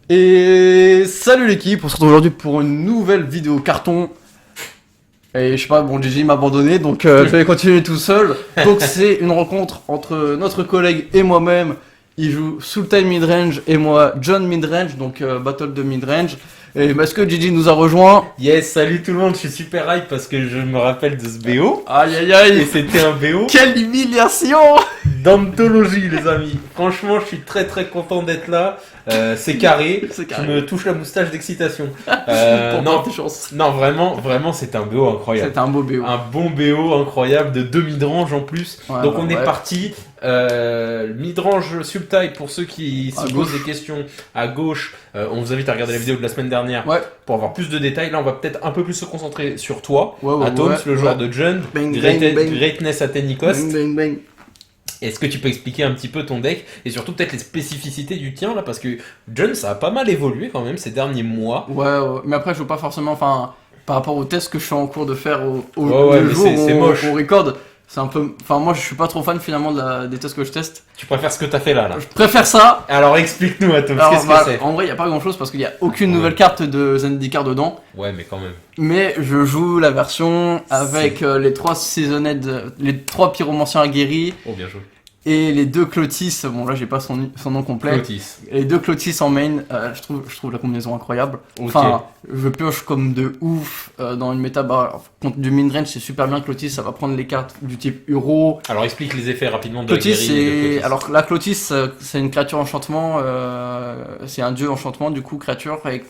Et salut l'équipe, on se retrouve aujourd'hui pour une nouvelle vidéo carton. Et je sais pas, bon Gigi m'a abandonné donc je vais continuer tout seul. Donc c'est une rencontre entre notre collègue et moi-même. Il joue Sultan Midrange et moi John Midrange, donc battle de Midrange. Et est-ce que Gigi nous a rejoint? Yes, salut tout le monde, je suis super hype parce que je me rappelle de ce BO. Aïe aïe aïe. Et c'était un BO Quelle humiliation! d'anthologie les amis. Franchement, je suis très très content d'être là. C'est carré. C'est Je carré. me touche la moustache d'excitation. Pour non, tes chances. non, vraiment, c'était un BO incroyable. C'était un beau BO. Un bon BO incroyable de 2 midrange en plus. Ouais, Donc bah, on est ouais. parti. Midrange Sultai pour ceux qui se À posent gauche. des questions à gauche. On vous invite à regarder la vidéo de la semaine dernière Ouais. pour avoir plus de détails. Là, on va peut-être un peu plus se concentrer sur toi, Ouais, Atoms, ouais, le joueur de John, Bang, bang, bang. Greatness at any cost. Bang bang bang. Est-ce que tu peux expliquer un petit peu ton deck et surtout peut-être les spécificités du tien là parce que John ça a pas mal évolué quand même ces derniers mois. Ouais, mais après je veux pas forcément, enfin, par rapport aux tests que je suis en cours de faire Ouais, le mais jour c'est où moche. on record, c'est un peu, enfin moi je suis pas trop fan finalement des tests que je teste. Tu préfères ce que t'as fait là. Je préfère ça. Alors explique-nous Atoms, Alors, qu'est-ce bah, que c'est? en vrai il y a pas grand chose parce qu'il y a aucune Ouais. nouvelle carte de Zendikar dedans, Ouais mais quand même. mais je joue la version avec les 3 Seasoned, les 3 pyromanciens aguerris Oh bien joué. et les 2 Clotis, bon là j'ai pas son nom complet. Clotis. Les 2 Clotis en main, je trouve la combinaison incroyable. Ok. Enfin, je pioche comme de ouf dans une méta. Bah, contre du midrange, c'est super bien. Clotis, ça va prendre les cartes du type Uro. Alors explique les effets rapidement de Clotis, la guérille de c'est. Clotis. Alors, la Clotis, c'est une créature enchantement. C'est un dieu enchantement, du coup, créature. Avec,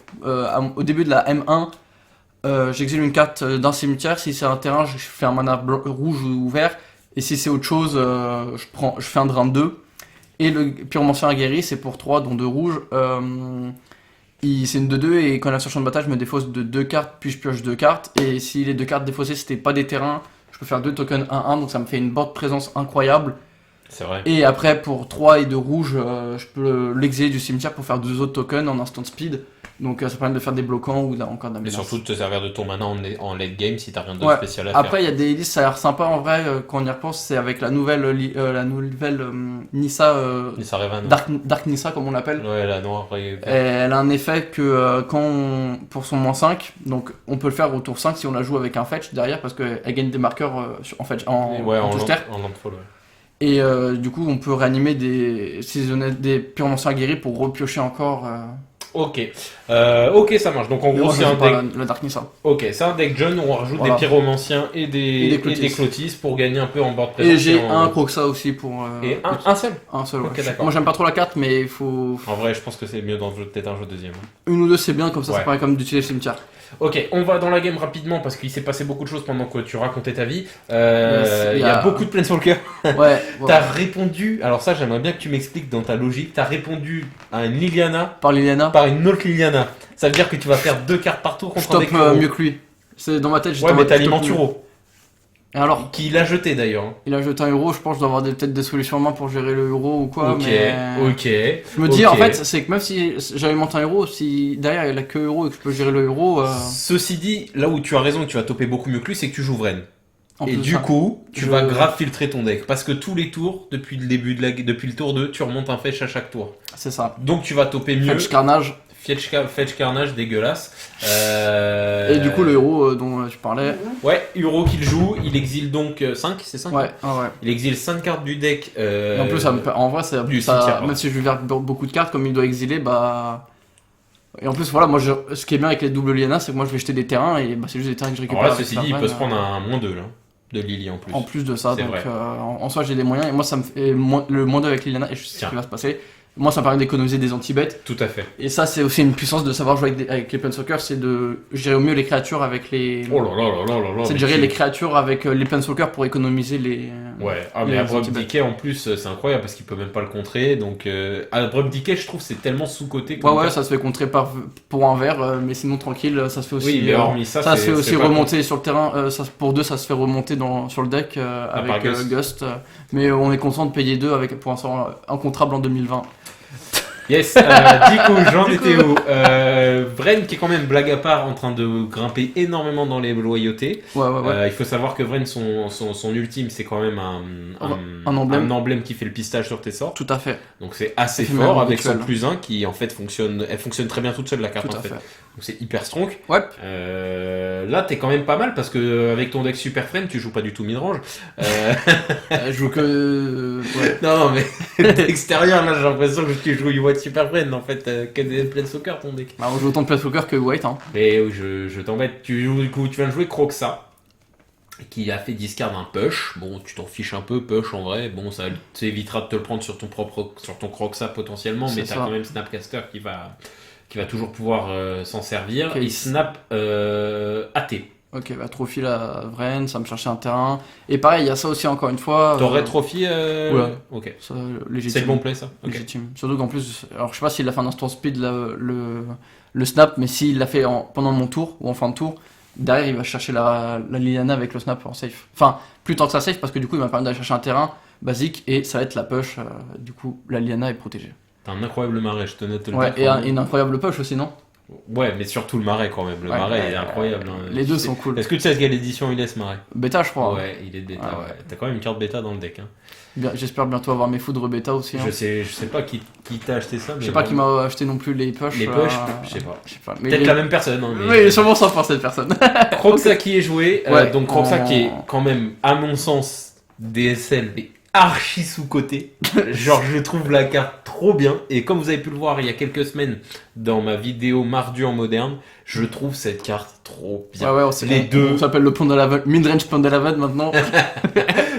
au début de la M1, j'exile une carte d'un cimetière. Si c'est un terrain, je fais un mana rouge ou vert. Et si c'est autre chose, je fais un drain 2. Et le pyromancien aguerri, c'est pour 3, dont 2 rouges. C'est une 2-2 et quand il est sur champ de bataille, je me défausse de 2 cartes, puis je pioche 2 cartes. Et si les 2 cartes défaussées, c'était pas des terrains, je peux faire 2 tokens 1-1, donc ça me fait une board présence incroyable. C'est vrai. Et après, pour 3 et 2 rouges, je peux l'exiler du cimetière pour faire 2 autres tokens en instant speed. Donc ça permet de faire des bloquants ou encore de la Et menace. surtout de te servir de ton mana en late game si t'as rien de Ouais. spécial à faire. Après, il y a des listes, ça a l'air sympa en vrai, quand on y repense, c'est avec la nouvelle, Nissa, Mais ça rêve un Dark Nissa comme on l'appelle. Ouais la noire. Et elle a un effet que pour son -5, donc on peut le faire au tour 5 si on la joue avec un fetch derrière parce qu'elle gagne des marqueurs en fetch, en touche terre. en landfall, ouais. Et du coup on peut réanimer des pyromanciens aguerris pour repiocher encore. Ok, ça marche. Donc en Mais gros moi, c'est je un joue pas deck. la Dark Nissa. Ok, c'est un deck John où on rajoute Voilà. des pyromanciens et des Clotis. Clotis pour gagner un peu en board Et j'ai présence. un Croxa aussi pour. Et un seul. Un seul, ouais. Ok, d'accord. Moi j'aime pas trop la carte, mais il faut. En vrai, je pense que c'est mieux d'en jouer peut-être un jeu deuxième. Une ou deux c'est bien, comme ça Ouais. ça paraît comme d'utiliser le cimetière. Ok, on va dans la game rapidement parce qu'il s'est passé beaucoup de choses pendant que tu racontais ta vie. Il il y a beaucoup de Planeswalkers. Ouais, T'as répondu, alors ça j'aimerais bien que tu m'expliques dans ta logique, t'as répondu à une Liliana par Liliana. par une autre Liliana. Ça veut dire que tu vas faire 2 cartes par tour Je contre un top deck Uro. mieux que lui. C'est dans ma tête, Ouais, mais t'as t'alimentes Uro. Et alors, Qui l'a jeté d'ailleurs. hein. il a jeté un euro, je pense que je dois avoir peut-être des solutions en main pour gérer le euro ou quoi. Ok, mais... ok. Je me dis, ok. en fait, c'est que même si j'alimente un euro, si derrière il a que euro et que je peux gérer le euro. Ceci dit, là où tu as raison et que tu vas toper beaucoup mieux que lui, c'est que tu joues Vren. En Et plus de du ça, coup, tu je- vas grave filtrer ton deck. Parce que tous les tours, depuis le début depuis le tour 2, tu remontes un fetch à chaque tour. c'est ça. Donc tu vas toper mieux. Fetch Carnage. Fetch Carnage, dégueulasse. Et du coup, le héros dont tu parlais. Ouais, Uro qu'il joue, il exile donc 5, c'est 5 Ouais, ouais. Il exile 5 cartes du deck. Et en plus, en vrai, du ça, cimetière, même si je lui verse beaucoup de cartes, comme il doit exiler, bah. Et en plus, voilà, moi, ce qui est bien avec les doubles Liana, c'est que moi je vais jeter des terrains et bah, c'est juste des terrains que je récupère. Alors là, avec ceci dit, il Starman, peut se prendre un -2 là, de Lily en plus. En plus de ça, C'est donc vrai. en soi j'ai des moyens et moi ça me fait le -2 avec Liliana et je sais ce Tiens. qui va se passer. Moi ça me permet d'économiser des anti-bêtes Tout à fait. et ça c'est aussi une puissance de savoir jouer avec les Planeswalkers, c'est de gérer au mieux les créatures avec les. Oh là là là là là là. C'est de mais gérer tu- les créatures avec les Planeswalkers pour économiser les. Ouais, ah, les mais Abrupt anti-bêtes. Decay en plus, c'est incroyable parce qu'il peut même pas le contrer. Donc, Abrupt Decay, je trouve, c'est tellement sous-côté. Ouais, comme ouais, carte. ça se fait contrer pour un verre, mais sinon tranquille, ça se fait aussi. Oui, mais hormis ça, ça se c'est- fait aussi c'est pas remonter sur le terrain, pour 2 ça se fait remonter sur le deck avec par Gust. Gust, mais on est content de payer 2 avec pour un incontrable en 2020. Yes, du coup, j'en étais où Vren qui est quand même, blague à part, en train de grimper énormément dans les loyautés. Ouais. Il faut savoir que Vren, son ultime, c'est quand même Un emblème. un emblème qui fait le pistage sur tes sorts. Tout à fait. Donc c'est assez Ça fait fort même avec son rituel. +1 qui en fait elle fonctionne très bien toute seule la carte Tout en à fait. fait. Donc c'est hyper strong. Ouais. Là t'es quand même pas mal parce que avec ton deck Super Friend tu joues pas du tout midrange. Je joue que. Ouais. Non mais d'extérieur là j'ai l'impression que tu joues White Super Friend en fait. Quel est plein soccer ton deck. Bah, on joue autant de Planeswalker que White. Hein. Mais je t'embête. Du coup tu viens de jouer Croxa qui a fait discard un push. Bon, tu t'en fiches un peu, push en vrai. Bon, ça évitera de te le prendre sur ton Croxa potentiellement, mais C'est t'as ça. quand même Snapcaster qui va toujours pouvoir s'en servir. Ok. Et Snap AT. Ok, bah Trophy la Vren, ça me cherchait un terrain. Et pareil, il y a ça aussi encore une fois. T'aurais Trophy ouais. Ok. Ça, légitime. C'est le bon play ça. Ok. Légitime. Surtout qu'en plus, alors je sais pas s'il a fait un instant speed le snap, mais s'il l'a fait pendant mon tour ou en fin de tour, derrière il va chercher la Liliana avec le snap en safe. Enfin, plus tant que ça safe parce que du coup il va me permettre d'aller chercher un terrain basique et ça va être la push. Du coup, la Liliana est protégée. T'as un incroyable marais, je tenais à te le Ouais, dire. et une incroyable push aussi, non? Ouais, mais surtout le marais quand même. Le Ouais, marais il est incroyable. Hein. Les deux sont cool. Est-ce que tu sais quelle édition il est ce marais? Bêta, je crois. Ouais, il est de bêta. Ouais, Ouais. ouais. T'as quand même une carte bêta dans le deck. Hein. J'espère bientôt avoir mes foudres bêta aussi. Hein. Je sais pas qui t'a acheté ça. Mais Je sais pas qui vraiment. m'a acheté non plus les push. Les push, je sais pas. Je sais pas. Mais Peut-être la même personne. Hein, Oui, sûrement sans pour cette personne. Croxa qui est joué. Ouais, Donc Croxa en- qui est quand même, à mon sens, DSL, mais archi sous-côté. Genre, je trouve la carte trop bien. Et comme vous avez pu le voir il y a quelques semaines dans ma vidéo Mardu en moderne, je trouve cette carte trop bien. Ouais, Les deux. On s'appelle le midrange Pondalavan maintenant.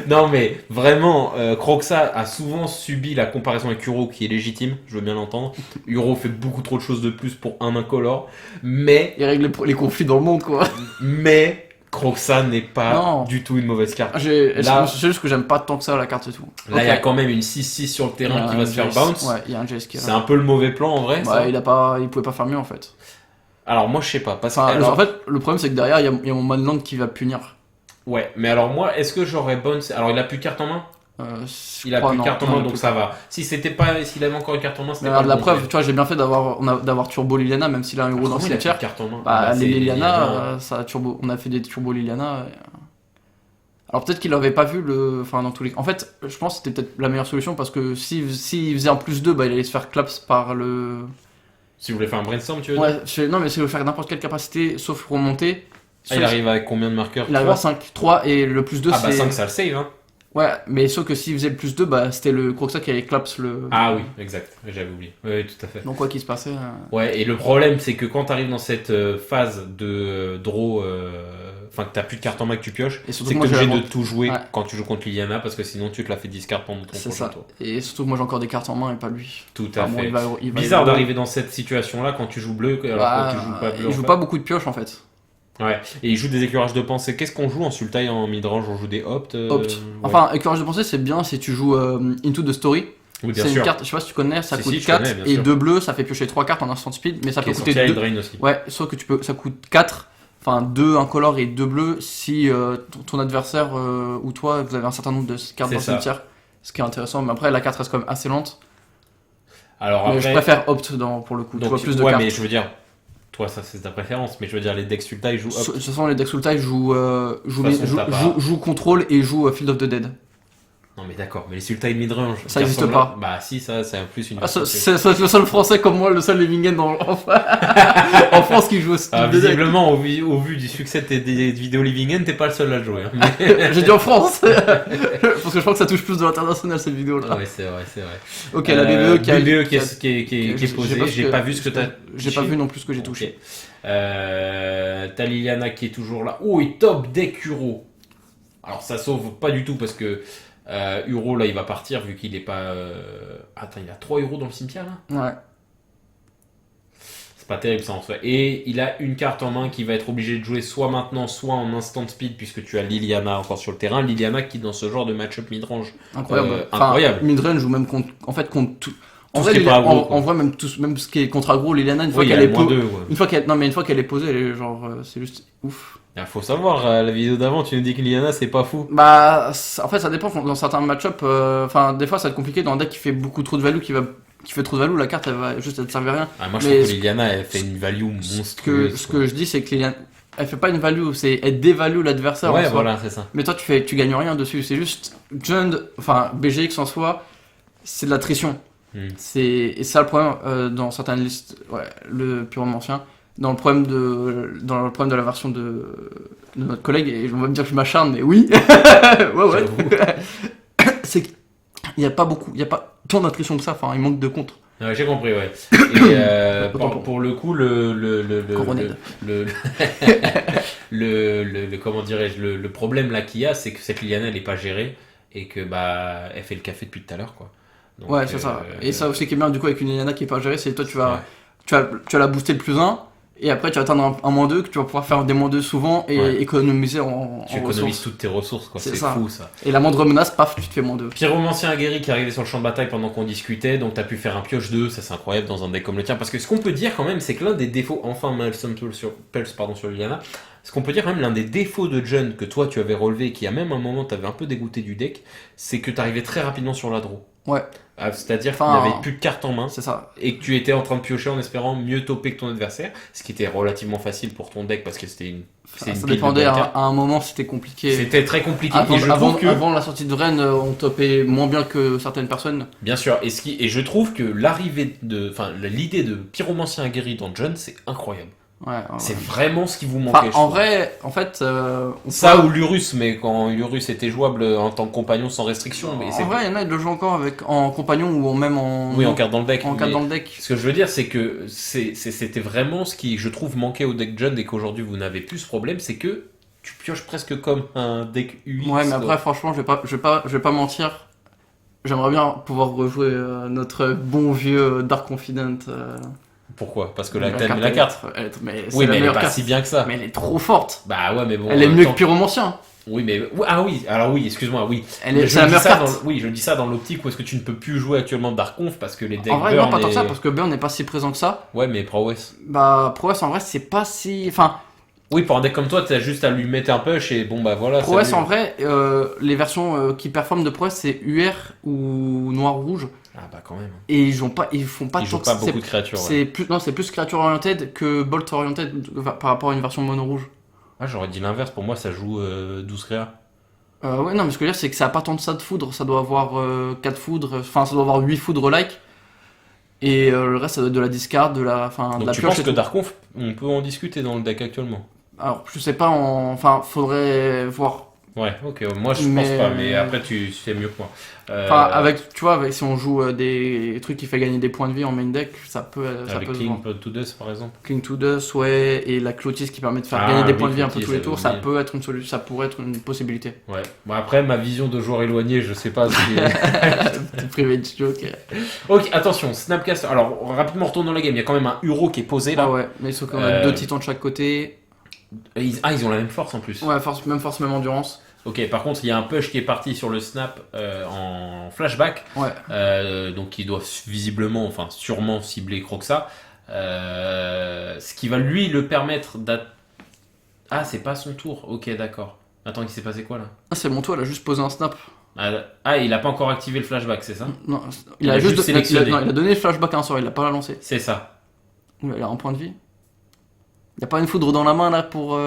Non mais vraiment, Croxa a souvent subi la comparaison avec Uro qui est légitime, je veux bien l'entendre. Uro fait beaucoup trop de choses de plus pour un incolore, mais Il règle les conflits dans le monde, quoi. Croxa n'est pas Non. du tout une mauvaise carte. C'est juste que j'aime pas tant que ça la carte, c'est tout. Là, il y a Ok. quand même une 6-6 sur le Il y terrain a qui un va se faire Jace. bounce. Ouais, il y a un Jace qui est C'est là. un peu le mauvais plan en vrai. ça. Il pouvait pas faire mieux en fait. Alors moi je sais pas. Parce Enfin, que, alors- en fait, le problème c'est que derrière, il y a mon manland qui va punir. Ouais, mais alors moi, est-ce que j'aurais bounce. Alors il a plus de carte en main. Je Il a crois, plus de non. carte en Non, main il a donc plus. ça va. S'il avait encore une carte en main, c'était Mais pas regarde le la bon preuve, play. tu vois, j'ai bien fait d'avoir Turbo Liliana, même s'il a un euro dans Comment le il a plus de cimetière. carte en main Bah, c'est les Liliana, Liliana. ça a turbo, on a fait des Turbo Liliana. Alors peut-être qu'il avait pas vu le. Enfin, dans tous les. En fait, je pense que c'était peut-être la meilleure solution parce que s'il faisait un +2, bah il allait se faire claps par le. Si vous voulez faire un brainstorm, tu veux dire Ouais, non, mais s'il veut faire n'importe quelle capacité sauf remonter. Ah, il arrive avec combien de marqueurs Il arrive à 3? 5. 3 et le +2 Ah bah c'est. 5 ça le save hein. Ouais, mais sauf que s'il faisait le +2, bah c'était le Croxa qui allait claps le. Ah oui, exact, j'avais oublié. Oui, tout à fait. Donc quoi qu'il se passait. Ouais, et le problème c'est que quand t'arrives dans cette phase de draw, enfin que t'as plus de cartes en main que tu pioches, Et c'est surtout que que moi t'es j'ai obligé la de tout jouer Ouais. quand tu joues contre Liliana parce que sinon tu te la fais discard pendant ton C'est prochain ça. tour. Et surtout que moi j'ai encore des cartes en main et pas lui. Tout à Enfin, bon, fait. il va Bizarre évoluer. d'arriver dans cette situation là quand tu joues bleu alors Bah, que tu joues pas bleu. il en joue fait. pas beaucoup de pioches en fait. Ouais, et il joue des éclairages de pensée. Qu'est-ce qu'on joue en sultai en midrange? On joue des opt Opt. ouais. Enfin, Éclairage de pensée, c'est bien si tu joues Into the Story. Oui, bien C'est une sûr. carte, je sais pas si tu connais, ça Si, coûte si, je 4 connais, bien et sûr. 2 bleus, ça fait piocher 3 cartes en instant speed, mais ça Qui peut est coûter sorti à 2. Eldraine aussi. Ouais, sauf que ça coûte 4, enfin 2 incolores et 2 bleus si ton adversaire ou toi vous avez un certain nombre de cartes C'est dans le ça. cimetière. Ce qui est intéressant, mais après la carte reste quand même assez lente. Alors Mais après, je préfère Opt pour le coup, tu donc, vois plus de ouais, cartes. mais je veux dire, toi ça c'est ta préférence, mais je veux dire les decks sultai jouent De opt. toute façon, les decks Sultai jouent, façon, t'as pas- jouent contrôle et jouent Field of the Dead. Non mais d'accord, mais les sultai midrange. Ça qui existe ressemblent pas. à- Bah si, ça c'est en plus une Ah, version. c'est le seul français comme moi, le seul Livingen en France qui joue au Field Ah, of the Dead. visiblement, au vu du succès de tes des vidéos Living End, t'es pas le seul à le jouer. Hein. Mais- J'ai dit en France parce que je crois que ça touche plus de l'international cette vidéo là. Ouais, c'est vrai, c'est vrai. Ok, la BBE qui a BBE qui est posée. J'ai pas vu ce que t'as. J'ai pas vu non plus ce que j'ai touché. Ok. T'as Liliana qui est toujours là. Oh, et top deck Uro. Alors ça sauve pas du tout parce que Uro là il va partir vu qu'il est pas. Attends, il a 3 euros dans le cimetière là. Ouais. C'est pas terrible ça en soi. Et il a une carte en main qui va être obligé de jouer soit maintenant, soit en instant speed puisque tu as Liliana encore sur le terrain. Liliana qui dans ce genre de match-up midrange. Incroyable. Incroyable. Midrange ou même contre tout. En Tout vrai, ce qui est pas aggro, quoi. en vrai même ce qui est contre aggro, Liliana une fois Oui, il y qu'elle a est le moins posée, 2. Ouais. une fois qu'elle est posée, elle est genre c'est juste ouf. Il faut savoir, la vidéo d'avant, tu nous dis que Liliana c'est pas fou. Bah en fait ça dépend dans certains match-up enfin des fois ça va être compliqué dans un deck qui fait beaucoup trop de value qui va qui fait trop de value, la carte elle va juste elle te servir à rien. Ah, moi, je Mais trouve que Liliana, elle fait une value monstrueuse. Ce que je dis, c'est que Liliana, elle fait pas une value, c'est elle dévalue l'adversaire. Ouais, en soi. voilà, c'est ça. Mais toi, tu gagnes rien dessus. C'est juste Jund, enfin BGX en soi, c'est de l'attrition. Et ça le problème dans certaines listes, ouais, le pyromancien, dans le problème de la version de notre collègue, et on va me dire que je m'acharne, mais oui, ouais. C'est qu'il n'y a pas beaucoup, il n'y a pas tant d'attrition que ça. Enfin, il manque de contre. Ouais, j'ai compris, ouais. Et Autant pour le coup, comment dirais-je, le problème là qu'il y a, c'est que cette Liliana, elle est pas gérée et que bah elle fait le café depuis tout à l'heure, quoi. Donc, Ouais, c'est ça. Et ça aussi qui est bien du coup avec une Liliana qui est pas gérée, c'est toi tu vas la booster le plus 1 et après tu vas atteindre un -2 que tu vas pouvoir faire des -2 souvent et Ouais. économiser en tu économises ressources. toutes tes ressources, quoi. C'est C'est ça. fou, ça. Et la moindre menace, paf, tu te fais -2. Pyromancien aguerri qui est arrivé sur le champ de bataille pendant qu'on discutait, donc t'as pu faire un pioche 2, ça c'est incroyable dans un deck comme le tien. Parce que ce qu'on peut dire quand même, c'est que l'un des défauts, enfin sur Liliana, ce qu'on peut dire quand même, l'un des défauts de Jund que toi tu avais relevé et qui à même un moment t'avais un peu dégoûté du deck, c'est que t'arrivais très rapidement sur la draw. Ouais, C'est-à-dire Enfin, qu'il n'y avait plus de cartes en main c'est ça. et que tu étais en train de piocher en espérant mieux toper que ton adversaire, ce qui était relativement facile pour ton deck parce que c'était une Ça pile de dépendait bonnes cartes. à un moment, c'était compliqué. C'était très compliqué. Avant, Et je trouve que avant la sortie de Rennes, on topait moins bien que certaines personnes. bien sûr, et je trouve que l'idée de pyromancien aguerri dans Jund, c'est incroyable. Ouais. C'est vraiment ce qui vous manquait. Enfin, je en trouve. vrai, en fait, Ça ou l'Urus, mais quand l'Urus était jouable en tant que compagnon sans restriction. Mais en vrai, il y en a qui le jouent encore en compagnon ou même oui, en carte dans le deck. en carte mais dans le deck. Ce que je veux dire, c'est que c'était vraiment ce qui, je trouve, manquait au deck Jund et qu'aujourd'hui vous n'avez plus ce problème, c'est que tu pioches presque comme un deck UX. Ouais, mais après, quoi. franchement, je vais pas mentir. J'aimerais bien pouvoir rejouer notre bon vieux Dark Confident. Pourquoi? Parce que la carte. carte. Mais c'est Oui, la mais elle est meilleure pas carte. si bien que ça. Mais elle est trop forte. Bah ouais, mais bon. Elle est mieux que Pyromancien. Oui, mais. Ah oui, alors oui, excuse-moi, oui. C'est la meilleure carte. Oui, je dis ça dans l'optique où est-ce que tu ne peux plus jouer actuellement Dark Conf parce que les decks En vrai, Burn non, pas tant et- que ça, parce que Burn n'est pas si présent que ça. Ouais, mais prowess. Bah, Prowess, en vrai, c'est pas si. Enfin, Oui, pour un deck comme toi, t'as juste à lui mettre un push et bon, bah voilà. Prowess, salut. en vrai, les versions qui performent de Prowess, c'est UR ou Noir-Rouge. Ah bah quand même. Et ils font pas Ils jouent tant que pas ça. beaucoup de créatures. Ouais. C'est plus créature oriented que Bolt oriented par rapport à une version mono rouge. Ah, j'aurais dit l'inverse, pour moi ça joue 12 créas. Ouais, non, mais ce que je veux dire, c'est que ça a pas tant de ça de foudre. Ça doit avoir 4 foudres, enfin, ça doit avoir 8 foudres like. Et le reste, ça doit être de la discard, de la Donc tu pioche penses et que tout. Dark Conf, on peut en discuter dans le deck actuellement? Alors, je sais pas, enfin, faudrait voir. Ouais, ok, moi je pense Mais- pas, mais après tu sais mieux que moi. Enfin, tu vois, si on joue des trucs qui fait gagner des points de vie en main deck, ça peut avec se Cling voir. to Dust par exemple. Cling to Dust, ouais, et la Clotis qui permet de faire Ah, gagner des oui, points de vie un peu Clotis, tous les j'avais tours, ça oublié. peut être une solution, ça pourrait être une possibilité. Ouais. Bon, après, ma vision de joueur éloigné, je sais pas si. Petit private joke. Ok, attention, Snapcaster. Alors, rapidement, retournons dans la game. Il y a quand même un Uro qui est posé là. Ah ouais, mais sauf qu'on a 2 titans de chaque côté. Et ils ont la même force en plus. Ouais, force, même endurance. Ok, par contre, il y a un push qui est parti sur le snap en flashback. Ouais. Donc, qui doit visiblement, enfin, sûrement cibler Croxa. Ce qui va lui le permettre d'atteindre. Ah, c'est pas son tour. Ok, d'accord. Attends, il s'est passé quoi là? Ah, c'est mon tour, il a juste posé un snap. Il a pas encore activé le flashback, c'est ça? Non, Il a juste sélectionné. non, il a donné le flashback à un sort, il l'a pas lancé. C'est ça. Ouh, il a un point de vie. Il a pas une foudre dans la main là pour.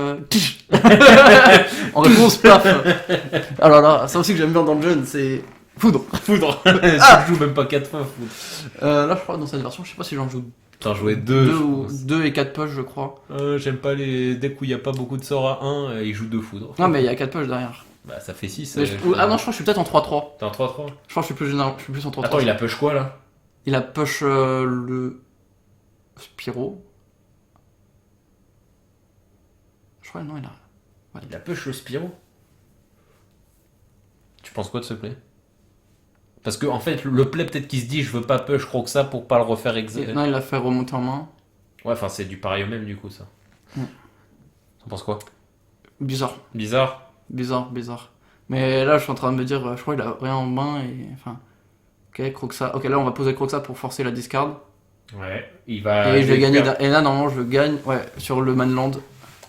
En réponse, paf. Alors là, ça aussi que j'aime bien dans le jeune, c'est. Foudre. Foudre. Je joue même pas 4 fois, foudre. Là, je crois dans cette version, je sais pas si j'en joue T'en jouais 2. 2 et 4 push, je crois. J'aime pas les decks où il y a pas beaucoup de sorts à 1 et ils jouent 2 foudres. Non, mais il y a 4 push derrière. Bah, ça fait 6. Ah non, je crois que je suis peut-être en 3-3. T'es en 3-3. Je crois que je suis plus général, je suis plus en 3-3. Attends, il a push quoi là? Il a push le. Spyro. Je crois, non, il a. Il a push le Spyro. Tu penses quoi de ce play? Parce que en fait, le play peut-être qu'il se dit je veux pas push Croxa pour pas le refaire Non, il l'a fait remonter en main. Ouais, enfin c'est du pareil au même du coup ça. T'en penses quoi? Bizarre. Bizarre. Mais là, je suis en train de me dire, je crois qu'il a rien en main et. Enfin. Ok, Croxa. Ok, là, on va poser Croxa pour forcer la discard. Ouais, il va. Et je vais gagner. Et là, normalement, je gagne. Ouais, sur le manland.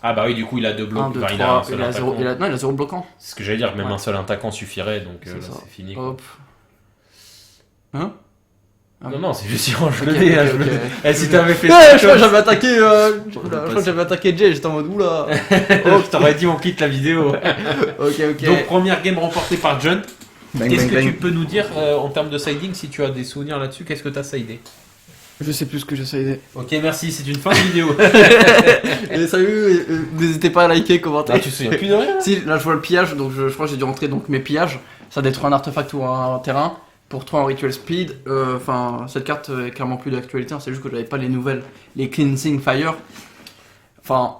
Ah bah oui, du coup il a 2 blocs. 1, 2, Enfin, 3. il a un seul Il a attaquant. 0, non, il a 0 bloquant. C'est ce que j'allais dire, même Ouais. un seul attaquant suffirait donc là C'est ça. c'est fini. Quoi. Hop. Hein? Ah Non, oui. non, c'est juste si je le Ok, dé. ok, Hein, je ok. le- Eh, si t'avais fait Ouais, ça, je crois que j'avais attaqué. Je pas crois que j'avais attaqué Jay. J'étais en mode oula. je t'aurais dit on quitte la vidéo. Ok, ok. Donc première game remportée par John. Bang, Qu'est-ce bang, que bang. tu peux nous dire en termes de siding si tu as des souvenirs là-dessus? Qu'est-ce que t'as sidé? Je sais plus ce que j'ai sidé. Ok, merci, c'est une fin de vidéo. Et salut, n'hésitez pas à liker, commenter. Ah, tu te souviens plus de rien? Si, là je vois le pillage, donc je crois que j'ai dû rentrer donc mes pillages. Ça détruit un artefact ou un terrain. Pour 3 en ritual speed, enfin cette carte est clairement plus d'actualité, hein, c'est juste que j'avais pas les nouvelles, les cleansing fire. Enfin,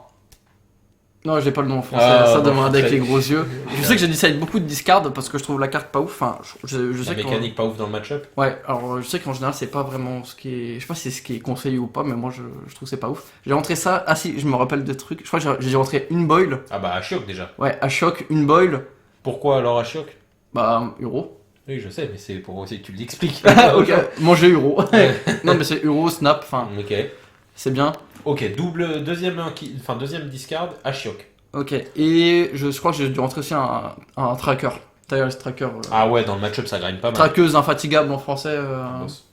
non j'ai pas le nom en français, Ah, ça bon, demande avec très- les gros yeux. Je sais que j'ai décidé beaucoup de discard parce que je trouve la carte pas ouf. Enfin, je La sais que mécanique pas ouf dans le match-up. ouais, alors je sais qu'en général c'est pas vraiment ce qui est, je sais pas si c'est ce qui est conseillé ou pas, mais moi je trouve que c'est pas ouf. J'ai rentré ça, ah si, je me rappelle des trucs. Je crois que j'ai dû rentrer une boil, Ah bah Ashiok déjà. ouais, à choc, une boil, Pourquoi alors Ashiok? bah euro. Oui, je sais, mais c'est pour aussi que tu l'expliques. Ok, manger euro. Ouais. Non mais c'est euro, snap, enfin Ok. c'est bien. Ok, deuxième discard, Ashiok. Ok, et je crois que j'ai dû rentrer aussi un tracker. Tireless tracker. Ah ouais, dans le match-up ça grind pas mal. Traqueuse infatigable en français. Boss.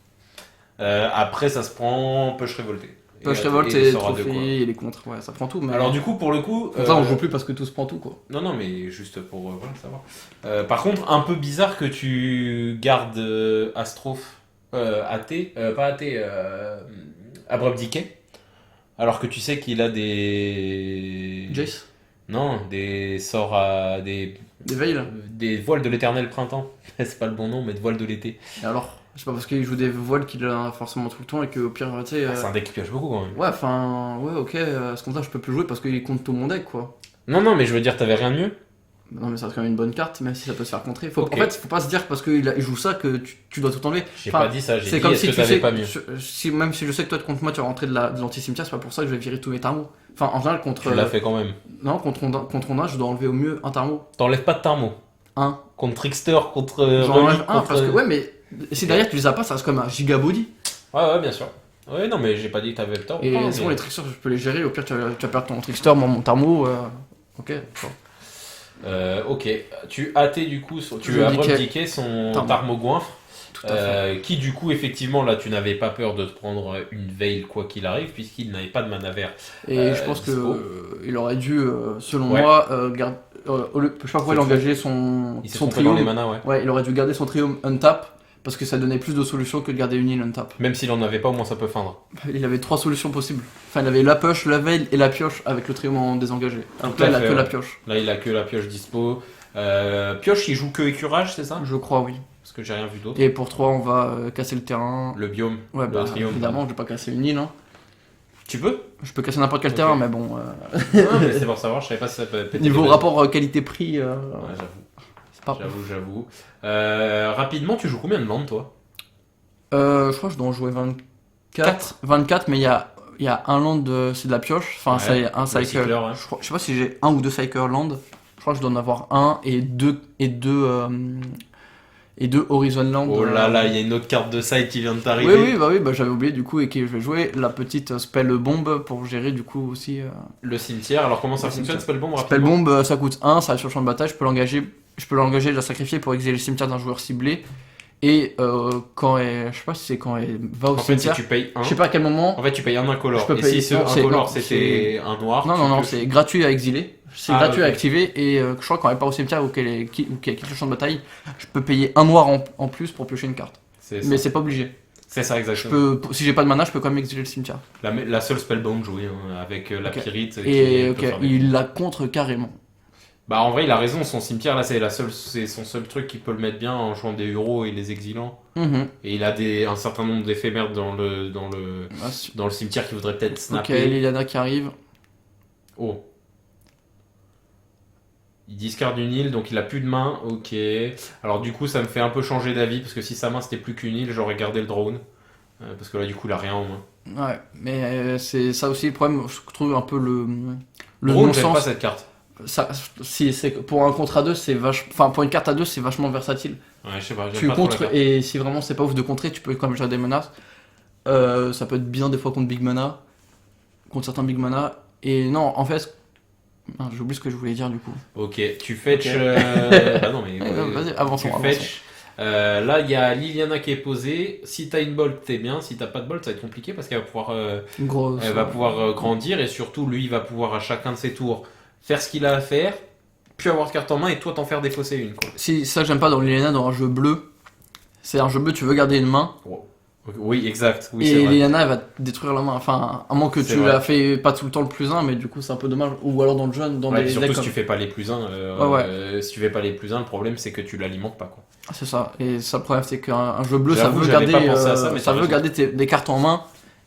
Après ça se prend Push Révolté. Push Revolt et Sora 2, quoi. Trophy et les contres, ouais, ça prend tout. Mais Alors du coup, pour le coup... comme ça, on joue plus parce que tout se prend tout, quoi. Non, non, mais juste pour voilà, savoir. Par contre, un peu bizarre que tu gardes Astrophe AT, pas AT, Abrupt Decay, alors que tu sais qu'il a des... Jace, Non, des sorts des des voiles de l'éternel printemps. C'est pas le bon nom, mais de voiles de l'été. Et alors, c'est pas parce qu'il joue des voiles qu'il a forcément tout le temps et qu'au pire, tu sais. C'est un deck qui pioche beaucoup quand même. Ouais, enfin, ouais, ok, c'est comme ça, je peux plus jouer parce qu'il compte tout mon deck, quoi. Non, non, mais je veux dire, t'avais rien de mieux. Non, mais ça reste quand même une bonne carte, même si ça peut se faire contrer. Ok. En fait, faut pas se dire parce qu'il il joue ça que tu dois tout enlever. J'ai Enfin, pas dit ça, j'ai C'est dit comme est-ce si que tu t'avais sais, pas mieux. même si je sais que toi contre moi tu vas rentrer de l'anti-cimetière, c'est pas pour ça que je vais virer tous mes thermos. Enfin, en général, contre. Tu l'as fait quand même. Non, contre Rondin, je dois enlever au mieux un thermo. T'enlèves pas de Tarmo. Un. Contre Trickster, contre J'en Relic, enlève un contre... parce que, ouais, mais si derrière tu les as pas, ça reste comme un giga body. Ouais, ouais, bien sûr. Ouais, non, mais j'ai pas dit que t'avais le tort. Et Non, sinon, mais- les tricksters, je peux les gérer. Au pire, tu vas perdre ton trickster, moi mon thermo. Ok. Bon. Ok, tu AT du coup, tu Je as Decay. abdiqué son Tarmo. Tarmogoinfre, Tout à fait. qui du coup, effectivement, là, tu n'avais pas peur de te prendre une veil quoi qu'il arrive, puisqu'il n'avait pas de mana vert. Et je pense dispo. que il aurait dû, selon Ouais. moi, garder. Je sais pas pourquoi il a engagé Il s'est son trompé dans trio. les manas, ouais. Ouais, il aurait dû garder son trio untap parce que ça donnait plus de solutions que de garder une île untap. Même s'il en avait pas, au moins ça peut feindre. Il avait 3 solutions possibles. Enfin, il avait la pioche, la veille et la pioche avec le trio en désengagé. Alors Tout que là, à il a fait, que la ouais. pioche. Là, il a que la pioche dispo. Pioche, il joue que écurage, c'est ça? Je crois, oui. Parce que j'ai rien vu d'autre. Et pour 3, on va casser le terrain. Le biome, Ouais, le bah, triome. évidemment, je vais pas casser une île. Hein. Tu peux? Je peux casser n'importe quel Ok. terrain, mais bon. Non, mais c'est pour savoir, je savais pas si ça peut péter Niveau les rapport qualité-prix, bases. Ouais, c'est pas. j'avoue. Rapidement, tu joues combien de landes, toi? Je crois que je dois en jouer 24. 24, mais il y a un land, c'est de la pioche. Enfin, Ouais, c'est un le cycle. cycler, ouais. Je sais pas si j'ai un ou deux cycle land. Je crois que je dois en avoir un et deux Horizon Land. Oh là là, il y a une autre carte de side qui vient de t'arriver. Oui, bah j'avais oublié du coup et que je vais jouer la petite spell bombe pour gérer du coup aussi. Le cimetière, alors comment ça Le fonctionne, cimetière. Spellbomb Spell rapidement? bombe, ça coûte 1, ça arrive sur le champ de bataille, je peux l'engager, la sacrifier pour exiler le cimetière d'un joueur ciblé. Et je sais pas si c'est quand elle va au En fait, si cimetière. tu payes un, Je sais pas à quel moment. en fait, tu payes un incolore. Je peux Et payer- si ce non, c'est- incolore non, c'était un noir, Non, tu non, non, peux- c'est gratuit à exiler. C'est Ah, gratuit à ok. activer et je crois quand elle part au cimetière ou qu'elle quitte le champ de bataille, je peux payer un noir en plus pour piocher une carte. C'est ça. Mais c'est pas obligé. C'est ça, exactement. Si j'ai pas de mana, je peux quand même exiler le cimetière. La seule Spellbomb jouée hein, avec la Ok. Pyrite. Et peut ok, farmer. il la contre carrément. Bah en vrai, il a raison, son cimetière là, c'est son seul truc qui peut le mettre bien en jouant des euros et les exilant. Mhm. Et il a un certain nombre d'éphémères dans le Ah, su- dans le cimetière qui voudrait peut-être Ok, snapper. Liliana qui arrive. Oh. Il discarde une île, donc il a plus de main. Ok. Alors du coup, ça me fait un peu changer d'avis parce que si sa main c'était plus qu'une île, j'aurais gardé le drone. Parce que là, du coup, il a rien en main. Ouais, mais c'est ça aussi le problème. Je trouve un peu le Drone, j'aime pas non-sens. cette carte. Ça, si c'est pour un contre à deux, c'est enfin pour une carte à deux, c'est vachement versatile. Ouais, je sais pas. j'aime Tu pas trop la contres carte. et si vraiment c'est pas ouf de contrer, tu peux quand même gérer des menaces. Ça peut être bien des fois contre Big Mana, contre certains Big Mana. Et non, en fait, j'oublie ce que je voulais dire du coup. Ok, tu fetch. Ok. Bah non, mais. Vas-y, avançons. Tu avançons. fetch Là, il y a Liliana qui est posée. Si t'as une bolt, t'es bien. Si t'as pas de bolt, ça va être compliqué parce qu'elle va pouvoir, Grosse. elle va pouvoir grandir et surtout, lui, il va pouvoir à chacun de ses tours faire ce qu'il a à faire, puis avoir de carte en main et toi t'en faire défausser une. Quoi. Si, ça, j'aime pas dans Liliana, dans un jeu bleu. C'est un jeu bleu, tu veux garder une main. Oui, exact. Oui, c'est Et vrai. Liliana, elle va te détruire la main. Enfin, à moins que C'est tu vrai. la fais pas tout le temps le plus 1, mais du coup, c'est un peu dommage. Ou alors dans le jeune, dans Ouais, des surtout decks si comme- tu fais pas les plus 1, si tu fais pas les plus 1, le problème c'est que tu l'alimentes pas quoi. Ah, c'est ça. Et ça, le problème, c'est qu'un jeu bleu, ça J'avoue, veut j'avais garder, pas pensé à ça, mais ça t'as veut raison. garder des cartes en main.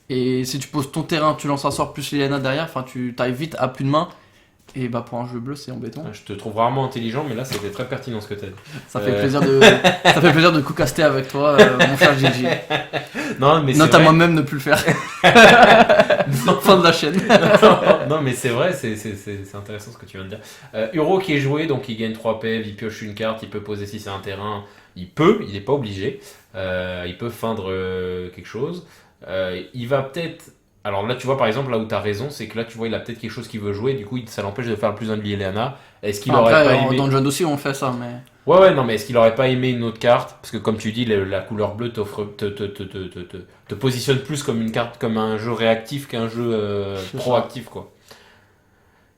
Et si tu poses ton terrain, tu lances un sort plus Liliana derrière, enfin, tu t'arrives vite à plus de main. Et bah, pour un jeu bleu, c'est embêtant. Je te trouve rarement intelligent, mais là c'était très pertinent ce que t'as dit. Ça fait plaisir de, ça fait plaisir de coucaster avec toi, mon cher Gigi. Non, mais c'est Note à vrai. moi-même ne plus le faire. Fin de la chaîne. Non, mais c'est vrai, c'est intéressant ce que tu viens de dire. Uro qui est joué, donc il gagne 3 PV, il pioche une carte, il peut poser si c'est un terrain, il n'est pas obligé. Il peut feindre quelque chose. Il va peut-être. Alors là, tu vois, par exemple, là où tu as raison, c'est que là, tu vois, il a peut-être quelque chose qu'il veut jouer, du coup, ça l'empêche de faire le plus un de Liliana. Est-ce qu'il aurait Après, pas aimé. dans le jeune aussi, on fait ça, mais. Ouais, non, mais est-ce qu'il aurait pas aimé une autre carte? Parce que comme tu dis, la couleur bleue te positionne plus comme une carte, comme un jeu réactif qu'un jeu C'est proactif, quoi.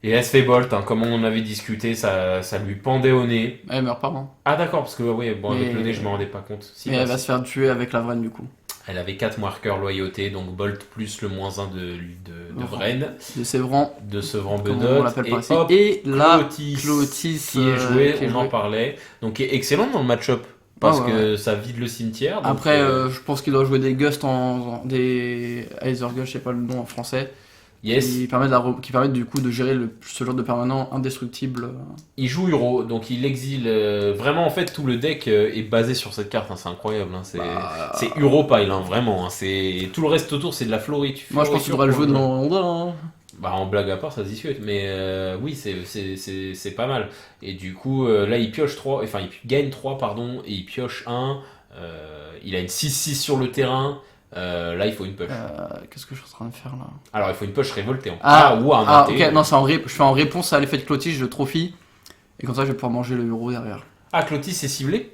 Et SV Bolt, hein, comme on en avait discuté, ça lui pendait au nez. Elle meurt pas, hein. Ah d'accord, parce que ouais, bon, avec Mais- le nez, je m'en rendais pas compte. Si, Mais bah, elle va si. se faire tuer avec la Vraine, du coup. Elle avait 4 marqueurs loyauté, donc Bolt plus le -1 de Vren, De Sévran, de Sevran comme on Benot, l'appelle et par ici. hop, Et là, Clotis, Clotis, qui est joué, qui est on en joué. parlait. Donc qui est excellent dans le match-up, parce Ouais, ouais, que ça vide le cimetière. Donc, Après, je pense qu'il doit jouer des Gust des Aether Gust, je sais pas le nom en français. yes, Qui permettent du coup de gérer ce genre de permanent indestructible. il joue Uro, donc il exile. Vraiment, en fait, tout le deck est basé sur cette carte, hein, c'est incroyable. Hein, c'est Uro pile, hein, vraiment. Hein, tout le reste autour, c'est de la floritude. Moi, je pense qu'il devrait le jouer dans Honda. Hein. Bah, en blague à part, ça se discute, mais oui, c'est pas mal. Et du coup, là, il pioche 3, enfin, il gagne 3, pardon, et il pioche 1. Il a une 6-6 sur le terrain. Là, il faut une push. Qu'est-ce que je suis en train de faire là? Alors, il faut une push révoltée. Ou un Ah, AT. ok, non, je fais en réponse à l'effet de Clotis, je trophy. Et comme ça, je vais pouvoir manger le euro derrière. Ah, Clotis, c'est ciblé?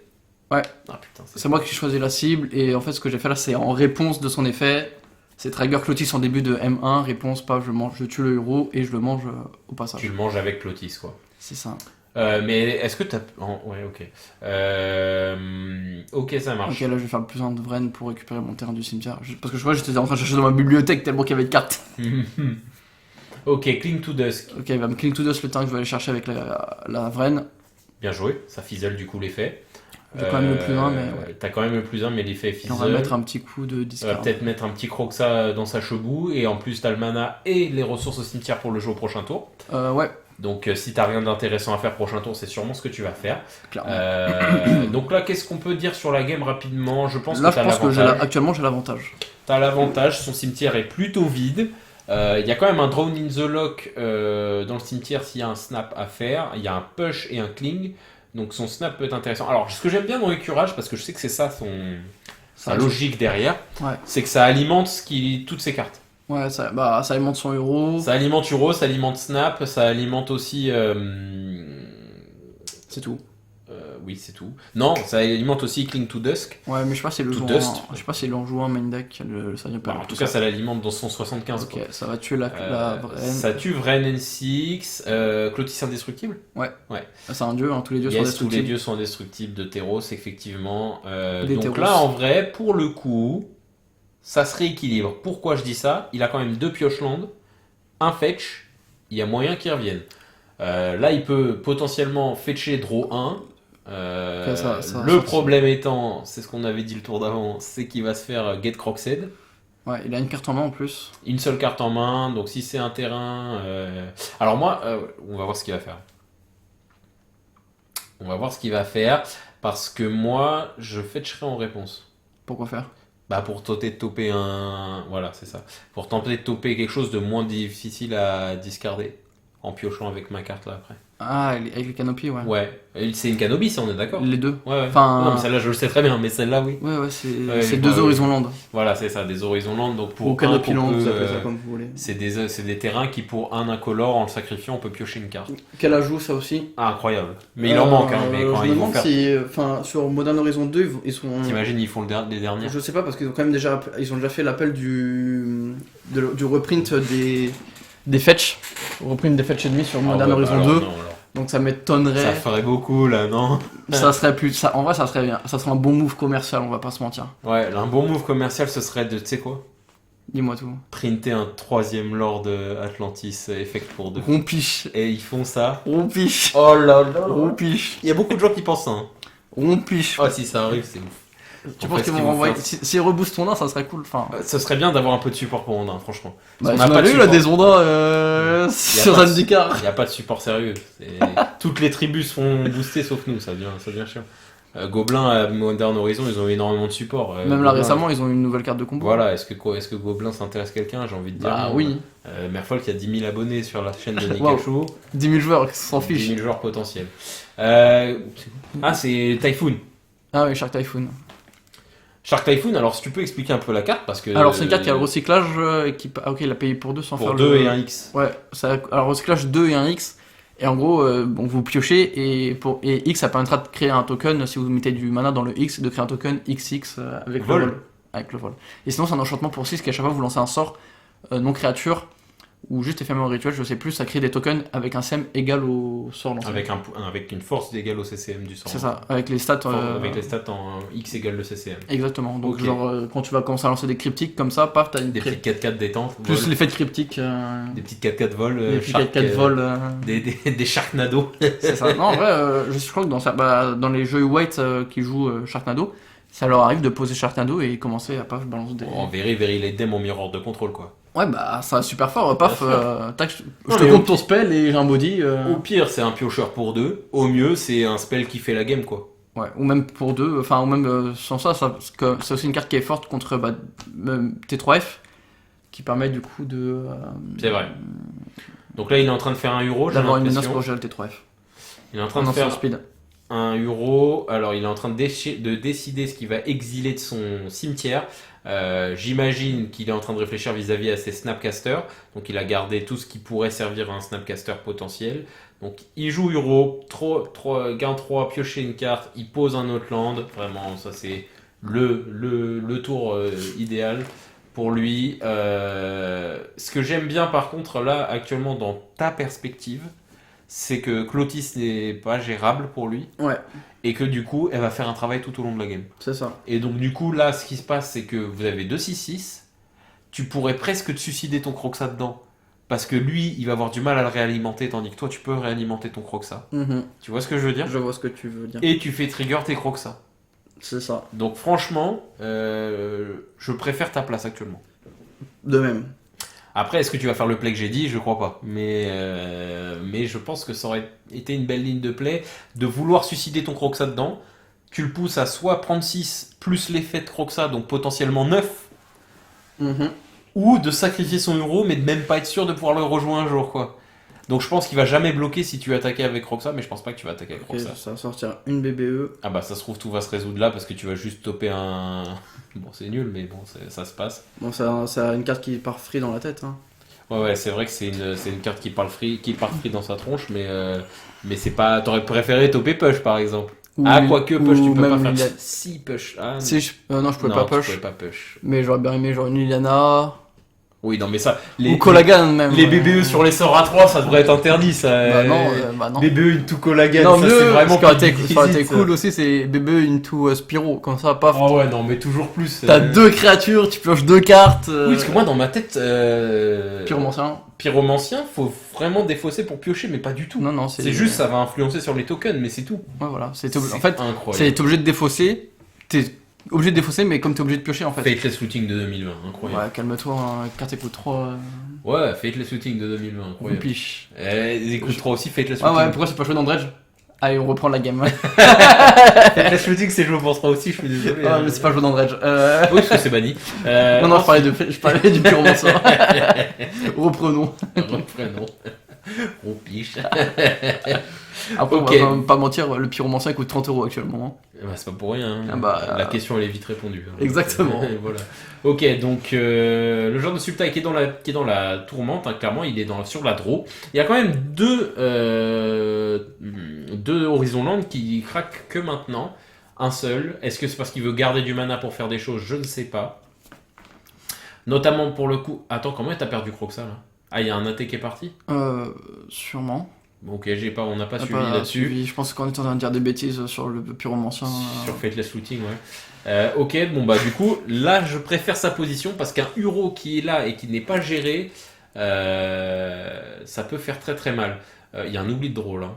Ouais. Ah putain, C'est moi qui choisis la cible, et en fait, ce que j'ai fait là, c'est en réponse de son effet. C'est Trigger Clotis en début de M1, réponse, pas, je tue le euro et je le mange au passage. tu le manges avec Clotis, quoi. C'est ça. Mais est-ce que t'as. Ouais, ok. Ok, ça marche. Ok, là, je vais faire le plus un de Vren pour récupérer mon terrain du cimetière. Parce que je crois que j'étais en train de chercher dans ma bibliothèque tellement qu'il y avait de cartes. Ok, Cling to Dusk. Ok, il va me cling to dust le terrain que je vais aller chercher avec la Vren. Bien joué, ça fizzle du coup l'effet. J'ai quand même le plus 1, mais ouais. T'as quand même le plus 1, mais l'effet Et fizzle. on va mettre un petit coup de On va discard. peut-être mettre un petit croxa dans sa chebou, et en plus t'as le mana et les ressources au cimetière pour le jeu au prochain tour. Ouais, Donc si t'as rien d'intéressant à faire prochain tour, c'est sûrement ce que tu vas faire. clairement. Donc là, qu'est-ce qu'on peut dire sur la game rapidement? Je pense Là, que je t'as pense que l'avantage. actuellement, j'ai l'avantage. T'as l'avantage, son cimetière est plutôt vide. Il y a quand même un Drone in the Lock dans le cimetière s'il y a un snap à faire. Il y a un push et un cling. Donc son snap peut être intéressant. Alors ce que j'aime bien dans l'écurage, parce que je sais que c'est ça sa logique derrière, Ouais. c'est que ça alimente toutes ses cartes. Ouais, ça alimente son euro. Ça alimente Uro, ça alimente Snap, ça alimente aussi... C'est tout. oui, c'est tout. Non, ça alimente aussi Cling to Dusk. Ouais, mais je sais pas si le To joue Dust. Je sais pas si en joue un main deck, ça vient pas. Bah, en tout cas, ça l'alimente dans son 75. Ok, quoi. ça va tuer la Vren. Ça tue Vren N6, Clotis indestructible. C'est un dieu, hein, tous les dieux sont Yes, tous les destructibles. dieux sont indestructibles de Terros, effectivement. Des Donc Terros. là, en vrai, pour le coup, ça se rééquilibre. Pourquoi je dis ça? Il a quand même 2 pioches land, un fetch, il y a moyen qu'il revienne. Là, il peut potentiellement fetcher draw 1. Ok, ça Le sortir. problème étant, c'est ce qu'on avait dit le tour d'avant, c'est qu'il va se faire get Croxed. Ouais, il a une carte en main en plus. Une seule carte en main, donc si c'est un terrain... Alors moi, on va voir ce qu'il va faire. On va voir ce qu'il va faire, parce que moi, je fetcherai en réponse. Pourquoi faire? Bah pour tenter de toper un... Voilà, c'est ça. Pour tenter de toper quelque chose de moins difficile à discarder. en piochant avec ma carte là après. Ah, avec les canopies, ouais. Ouais, et c'est une Canopy, ça on est d'accord. Les deux. Ouais, ouais. Enfin- Non, mais celle-là je le sais très bien, mais celle-là oui. Ouais, Ouais, c'est je deux vois, Horizon Land. Voilà, c'est ça, des Horizon Land. Donc pour Ou un Canopy qu'on Land, peut, vous appelez ça comme vous voulez. c'est des terrains qui pour un incolore, en le sacrifiant, on peut piocher une carte. Quel ajout, ça aussi. Ah, incroyable. Mais il en manque, hein. Mais quand je me ils vont demande faire. si, enfin, sur Modern Horizon 2, ils sont. T'imagines, ils font les dernières. Je sais pas parce qu'ils ont quand même déjà, ils ont déjà fait l'appel du reprint des fetch, reprint des fetch ennemis sur Ah Modern ouais, bah Horizon alors, 2. non, alors. Donc ça m'étonnerait. Ça ferait beaucoup là, non? Ça serait plus, ça, en vrai, ça serait bien. Ça serait un bon move commercial, on va pas se mentir. Ouais, un bon move commercial, ce serait de, tu sais quoi? Dis-moi tout. Printer un 3ème Lord Atlantis Effect pour 2. Rompiche. Et ils font ça. Rompiche. Oh là là. Rompiche. Il y a beaucoup de gens qui pensent ça. Hein. Rompiche. Oh, si ça arrive, c'est ouf. Tu En penses fait, qu'ils ce vont renvoyer. faire, Si reboost ton nain, ça serait cool. Enfin. ce serait bien d'avoir un peu de support pour Honda, franchement. Bah, Parce qu'on on n'a pas avait de eu là support. des ondas sur pas de- Zendikar. Il n'y a pas de support sérieux. Toutes les tribus sont boostées sauf nous, ça devient chiant. Gobelin à Modern Horizon, ils ont énormément de support. Même là Gobelin, récemment, ils ont eu une nouvelle carte de combo. Voilà, est-ce que Gobelin s'intéresse quelqu'un? J'ai envie de dire. Bah non. oui. Merfolk, il y a 10 000 abonnés sur la chaîne de Wow. Nikachu. 10 000 joueurs qui s'en 10 fichent. 000 joueurs potentiels. Ah, c'est Typhoon. Ah oui, Shark Typhoon. Shark Typhoon, alors si tu peux expliquer un peu la carte parce que. Alors c'est une carte qui a le recyclage ah ok, il a payé pour 2 sans pour faire 2 le. et un X. Ouais, alors recyclage 2 et un X. Et en gros, bon, vous piochez et X ça permettra de créer un token si vous mettez du mana dans le X, de créer un token XX avec Vol. le vol. Avec le vol. Et sinon c'est un enchantement pour 6 qui à chaque fois vous lancez un sort non créature ou juste éphémère rituel, je sais plus, ça crée des tokens avec un CM égal au sort lancé. Avec une force égale au CCM du sort. C'est ça, avec les stats. Avec les stats en X égale le CCM. Exactement. Donc Ok. genre quand tu vas commencer à lancer des cryptiques comme ça, paf, t'as une Des petites 4-4 détente. plus vol. l'effet de cryptique. Des petites 4-4 vol. les petits Shark, 4 vol. des Sharknado. C'est ça. Non, en vrai, je crois que dans les jeux white qui jouent Sharknado, ça leur arrive de poser Sharknado et commencer à paf balance des. En very late dem en mirror de contrôle quoi. Ouais, bah ça super fort, paf, Bien sûr. tac, je Non, te mais compte ton spell et j'ai un body. Au pire, c'est un piocheur pour 2. Au mieux, c'est un spell qui fait la game quoi. Ouais, ou même pour 2, enfin, ou même sans ça, parce que c'est aussi une carte qui est forte contre T3F, qui permet du coup de. C'est vrai. Donc là, il est en train de faire un euro. J'ai D'avoir une menace l'impression. pour gérer le T3F. Il est en train En de faire ancien speed. un euro. Alors, il est en train de décider ce qu'il va exiler de son cimetière. J'imagine qu'il est en train de réfléchir vis-à-vis à ses snapcasters. Donc, il a gardé tout ce qui pourrait servir à un snapcaster potentiel. Donc, il joue euro, gain 3, piocher une carte, il pose un autre land. Vraiment, ça c'est le tour idéal pour lui. Ce que j'aime bien par contre là actuellement dans ta perspective, c'est que Clotis n'est pas gérable pour lui Ouais, et que du coup elle va faire un travail tout au long de la game. c'est ça. Et donc du coup là ce qui se passe c'est que vous avez 2-6-6, tu pourrais presque te suicider ton Croxa dedans parce que lui il va avoir du mal à le réalimenter tandis que toi tu peux réalimenter ton Croxa. Mhm. Tu vois ce que je veux dire? Je vois ce que tu veux dire. Et tu fais trigger tes Croxa. C'est ça. Donc franchement, je préfère ta place actuellement. De même. Après, est-ce que tu vas faire le play que j'ai dit? Je crois pas. Mais je pense que ça aurait été une belle ligne de play de vouloir suicider ton Croxa dedans. Tu le pousses à soit prendre 6 plus l'effet de Croxa, donc potentiellement 9, Mhm. ou de sacrifier son euro, mais de même pas être sûr de pouvoir le rejoindre un jour, quoi. Donc je pense qu'il va jamais bloquer si tu attaques avec Croxa, mais je pense pas que tu vas attaquer avec Ok, Croxa. ça va sortir une BBE. Ah bah ça se trouve tout va se résoudre là parce que tu vas juste topper un... Bon c'est nul mais bon ça se passe. Bon, c'est une carte qui part free dans la tête. Hein. Ouais c'est vrai que c'est une carte qui part free dans sa tronche mais c'est pas... T'aurais préféré topper push par exemple. Quoique push tu peux pas faire... Si push... Ah, non. Si, non, je pouvais Non, pas push. tu pouvais pas push. Mais j'aurais bien aimé genre une Liliana. Oui non mais ça... Ou Colagan même. Les BBE sur les sorts à 3 ça devrait être interdit ça. Bah non, bah non. BBE into Colagan Non, ça mieux, c'est vraiment... ce qui aurait été, plus ça aurait été difficile, cool aussi, c'est BBE into Spyro. Comme ça, paf. Ah ouais non mais toujours plus... T'as deux créatures, tu pioches deux cartes. Oui, parce que moi, dans ma tête, Pyromancien. pyromancien, faut vraiment défausser pour piocher, mais pas du tout. Non, non, C'est juste, ça va influencer sur les tokens, mais c'est tout. Ouais, voilà. En fait, incroyable. t'es obligé de défausser. T'es obligé de défausser, mais comme t'es obligé de piocher en fait. Fateless Looting de 2020, incroyable. Ouais, calme-toi, hein, carte écoute 3. Ouais, Fateless Looting de 2020, incroyable. Piche. Écoute 3 aussi, Fateless Ah Looting. ouais, pourquoi c'est pas joué dans Dredge? Allez, on reprend la game. Fateless Looting, c'est joué pour 3 aussi, je suis désolé. Ah, mais c'est pas joué dans Dredge. Oui, parce que c'est banni. Non, non, je parlais du pyromancien. Reprenons. Reprenons. On piche. Après, Ok. on va pas mentir, le pyromancien coûte 30 € actuellement. Bah, c'est pas pour rien. Hein. Ah bah, La question elle est vite répondue. Hein. Exactement. Voilà. Ok, donc le genre de Sultai qui est dans la tourmente, hein, clairement, il est sur la draw. Il y a quand même deux Horizon Land qui craquent que maintenant. Un seul. Est-ce que c'est parce qu'il veut garder du mana pour faire des choses? Je ne sais pas. Notamment pour le coup. Attends, comment t'as perdu Croxa là? Ah, il y a un AT qui est parti? Sûrement. Bon, ok, on n'a pas On a suivi là-dessus. suivi. Je pense qu'on était en train de dire des bêtises sur le pyromancien. Sur Fateless Looting, ouais. Ok, bon bah du coup, là je préfère sa position parce qu'un Uro qui est là et qui n'est pas géré, ça peut faire très très mal. Il y a un oubli de draw là.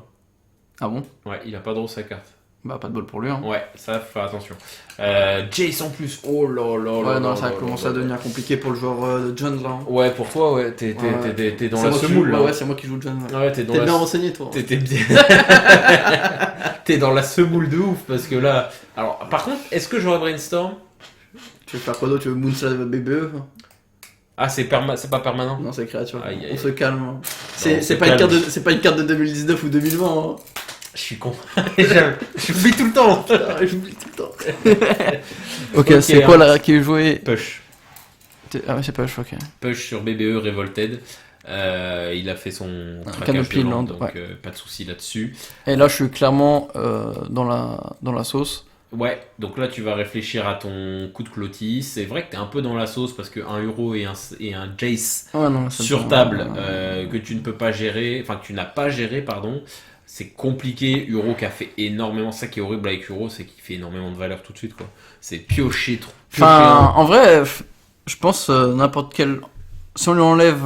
Ah bon? Ouais, il a pas draw sa carte. Bah, pas de bol pour lui. Hein. Ouais, ça, faut faire attention. Jace en plus, oh là là Ouais, là non, là ça là commence là à là. devenir compliqué pour le joueur de John là. Hein. Ouais, pour toi, ouais, t'es dans C'est la moi qui semoule joue- là. Ouais, c'est moi qui joue John. Ouais. Ouais, t'es dans T'es la bien renseigné toi. T'es bien. T'es dans la semoule de ouf parce que là. Alors, par contre, est-ce que j'aurais brainstorm? Tu veux faire quoi d'autre? Tu veux Moonslide BBE? Ah, c'est pas permanent? Non, c'est créature. Aïe, aïe, On aïe. se calme. Hein. on C'est se pas une calme. c'est pas une carte de 2019 ou 2020. Hein. Je suis con. J'oublie tout le temps. Ah, j'oublie tout le temps. Ok, Ok, c'est quoi là qui est joué? Push. Ah ouais, c'est pas ok. Push sur BBE Revolted. Il a fait son traquage Canopy de land, Land, donc ouais. pas de souci là-dessus. Et là, je suis clairement dans la sauce. Ouais, donc là tu vas réfléchir à ton coup de clotis. C'est vrai que t'es un peu dans la sauce parce qu'un Euro et un Jace Ouais, non, ça sur me- table que tu ne peux pas gérer, enfin que tu n'as pas géré, pardon, c'est compliqué. Euro qui a fait énormément, ça qui est horrible avec Euro, c'est qu'il fait énormément de valeur tout de suite quoi. C'est piocher trop. Enfin, en vrai, je pense n'importe quel. Si on lui enlève.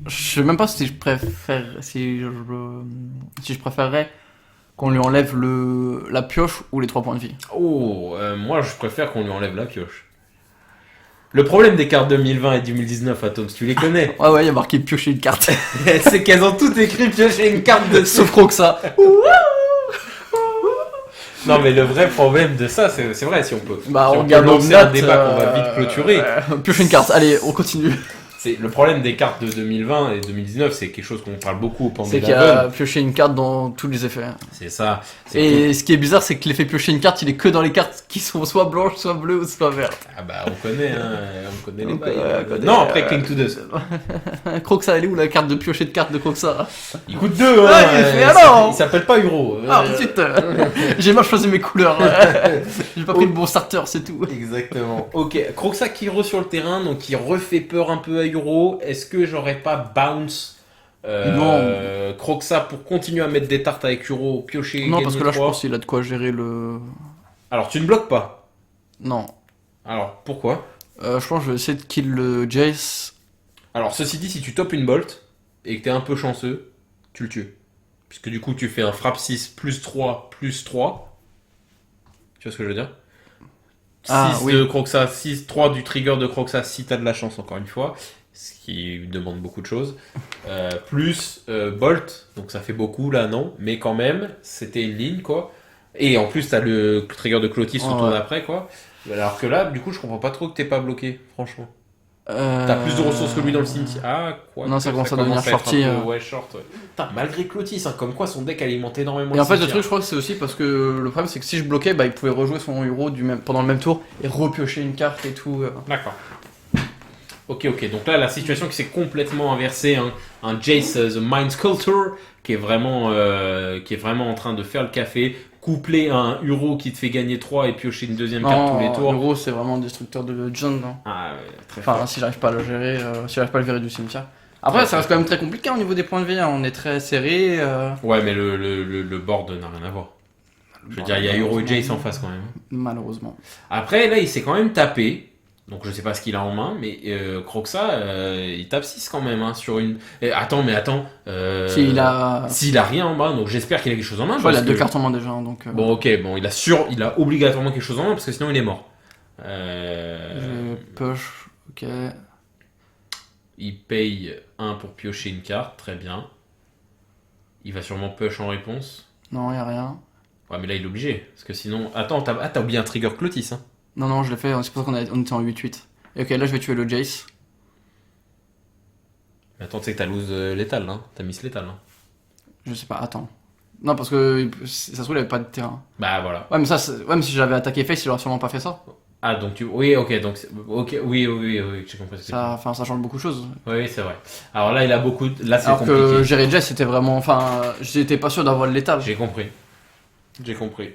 Je sais même pas si je préfère. Si je préférerais qu'on lui enlève la pioche ou les 3 points de vie. Oh, moi je préfère qu'on lui enlève la pioche. Le problème des cartes 2020 et 2019, Atoms, tu les connais. Ouais, il y a marqué piocher une carte. C'est qu'elles ont toutes écrit piocher une carte de. Sauf ça. Non, mais le vrai problème de ça, c'est vrai, si on peut. Bah, si on on peut regarde lancer nos un notes, débat qu'on va vite clôturer. Piocher une carte. Allez, on continue. C'est le problème des cartes de 2020 et 2019, c'est quelque chose qu'on parle beaucoup au C'est Pandémon. qu'il y a pioché une carte dans tous les effets. C'est ça. C'est Et ce qui est bizarre, c'est que l'effet piocher une carte, il est que dans les cartes qui sont soit blanches, soit bleues ou soit vertes. Ah bah on connaît, hein, on connaît les Donc, bails. on connaît, Non, après Cling to Dust. Croxa, elle est où la carte de piocher de carte de Croxa? Il coûte 2, hein. Ouais, il fait, alors Il s'appelle pas Euro. Ah, tout de suite j'ai mal choisi mes couleurs. J'ai pas pris le bon starter, c'est tout. Exactement. Ok, Croxa qui re sur le terrain, donc il refait peur un peu à Euro. Est-ce que j'aurais pas bounce Croxa pour continuer à mettre des tartes avec Euro, piocher, Non, gagner parce que là, je 3. pense qu'il a de quoi gérer le. Alors tu ne bloques pas. Non. Alors pourquoi? Je pense que je vais essayer de kill le Jace. Alors ceci dit, si tu topes une bolt et que t'es un peu chanceux, tu le tues. Puisque du coup tu fais un frappe 6 plus 3 plus 3. Tu vois ce que je veux dire? 6 Ah, oui. de Croxa, 6, 3 du trigger de Croxa si t'as de la chance encore une fois. Ce qui demande beaucoup de choses. Plus Bolt, donc ça fait beaucoup là, non? Mais quand même, c'était une ligne quoi. Et en plus, t'as le trigger de Clotis au tour Ouais. d'après quoi. Alors que là, du coup, je comprends pas trop que t'es pas bloqué, franchement. T'as T'as plus de ressources que lui dans le cimetière. Ah, quoi. Non, que ça commence à devenir être un shorty, peu- hein. Ouais, short. Putain, malgré Clotis, hein, comme quoi son deck alimente énormément Et en fait, le cimetière. truc, je crois que c'est aussi parce que le problème, c'est que si je bloquais, bah, il pouvait rejouer son héros pendant le même tour et repiocher une carte et tout. D'accord. Ok, donc là, la situation qui s'est complètement inversée. Hein. Un Jace, The Mind Sculptor, qui est vraiment en train de faire le café, couplé à un Uro qui te fait gagner 3 et piocher une deuxième carte tous les tours. Euro, c'est vraiment destructeur de John. Hein. Ah, ouais, très Enfin, fort. si j'arrive pas à le gérer, si j'arrive pas à le virer du cimetière. Après, ça reste quand même très compliqué au niveau des points de vie. Hein. On est très serré. Ouais, mais le board n'a rien à voir. Je veux dire, il y a Uro et Jace en face quand même. Malheureusement. Après, là, il s'est quand même tapé. Donc, je sais pas ce qu'il a en main, mais Croxa, il tape 6 quand même hein, sur une. Attends. S'il a. S'il a rien en main, donc j'espère qu'il a quelque chose en main. Je crois qu'il a parce 2 que- cartes en main déjà. Donc, Bon, ok, il a obligatoirement quelque chose en main parce que sinon il est mort. je push. Ok. Il paye 1 pour piocher une carte, très bien. Il va sûrement push en réponse. Non, y a rien. Ouais, mais là il est obligé. Parce que sinon. Attends, t'as oublié un trigger Clotis. Hein. Non, je l'ai fait. C'est pour ça qu'on était en 8-8. Et ok, là, je vais tuer le Jace. Attends, tu sais que t'as lose létal, hein. T'as miss létal, hein. Je sais pas, attends. Non, parce que ça se trouve, il avait pas de terrain. Bah voilà. Ouais, mais ouais, mais si j'avais attaqué face, il aurait sûrement pas fait ça. Ah, donc tu. Oui, ok, donc. Ok, oui, j'ai compris ce que tu dis. Enfin, ça change beaucoup de choses. Oui, c'est vrai. Alors là, il a beaucoup. Là, c'est Alors compliqué. que Jerry Jess, c'était vraiment. Enfin, j'étais pas sûr d'avoir le létal. J'ai compris. J'ai compris.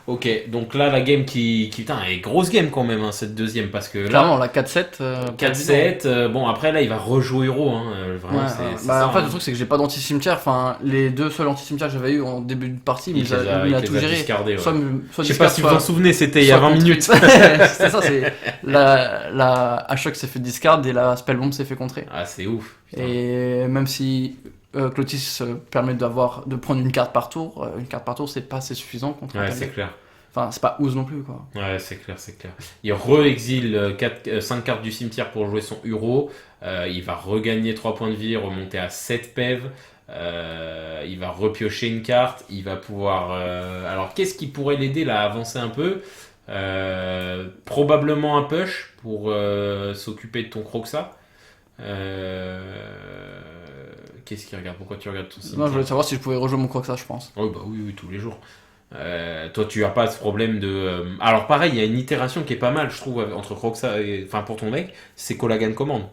Ok, donc là, la game putain, est grosse game quand même, hein, cette deuxième, parce que là. Clairement, la 4-7. 4-7, bon, après, là, il va rejouer Hero, hein. Vraiment, Ouais, c'est bah, ça, en fait, hein. le truc, c'est que j'ai pas d'anti-cimetière. Enfin, les deux seuls anti-cimetières que j'avais eu en début de partie, mais il a tout géré. Discardé, ouais. Soit Je sais pas si vous vous en souvenez, c'était il y a 20 minutes. C'est ça, c'est. La Ashok s'est fait discard et la Spellbomb s'est fait contrer. Ah, c'est ouf. Putain. Et même si Clotis permet de prendre une carte par tour, c'est pas assez suffisant contre un Ouais, tel c'est deck. clair. Enfin, c'est pas Ooze non plus, quoi. Ouais, c'est clair, c'est clair. Il re-exile 5 cartes du cimetière pour jouer son Uro. Il va regagner 3 points de vie, remonter à 7 PEV. Il va repiocher une carte. Il va pouvoir... Alors, qu'est-ce qui pourrait l'aider là à avancer un peu? Probablement un push pour s'occuper de ton Croxa. Qu'est-ce qu'il regarde? Pourquoi tu regardes ton cimetière? Non, je voulais savoir si je pouvais rejouer mon Croxa, je pense. Oh, bah oui, tous les jours. Toi, tu as pas ce problème de. Alors, pareil, il y a une itération qui est pas mal, je trouve, entre Croxa et. Enfin, pour ton mec, c'est Collagan Command.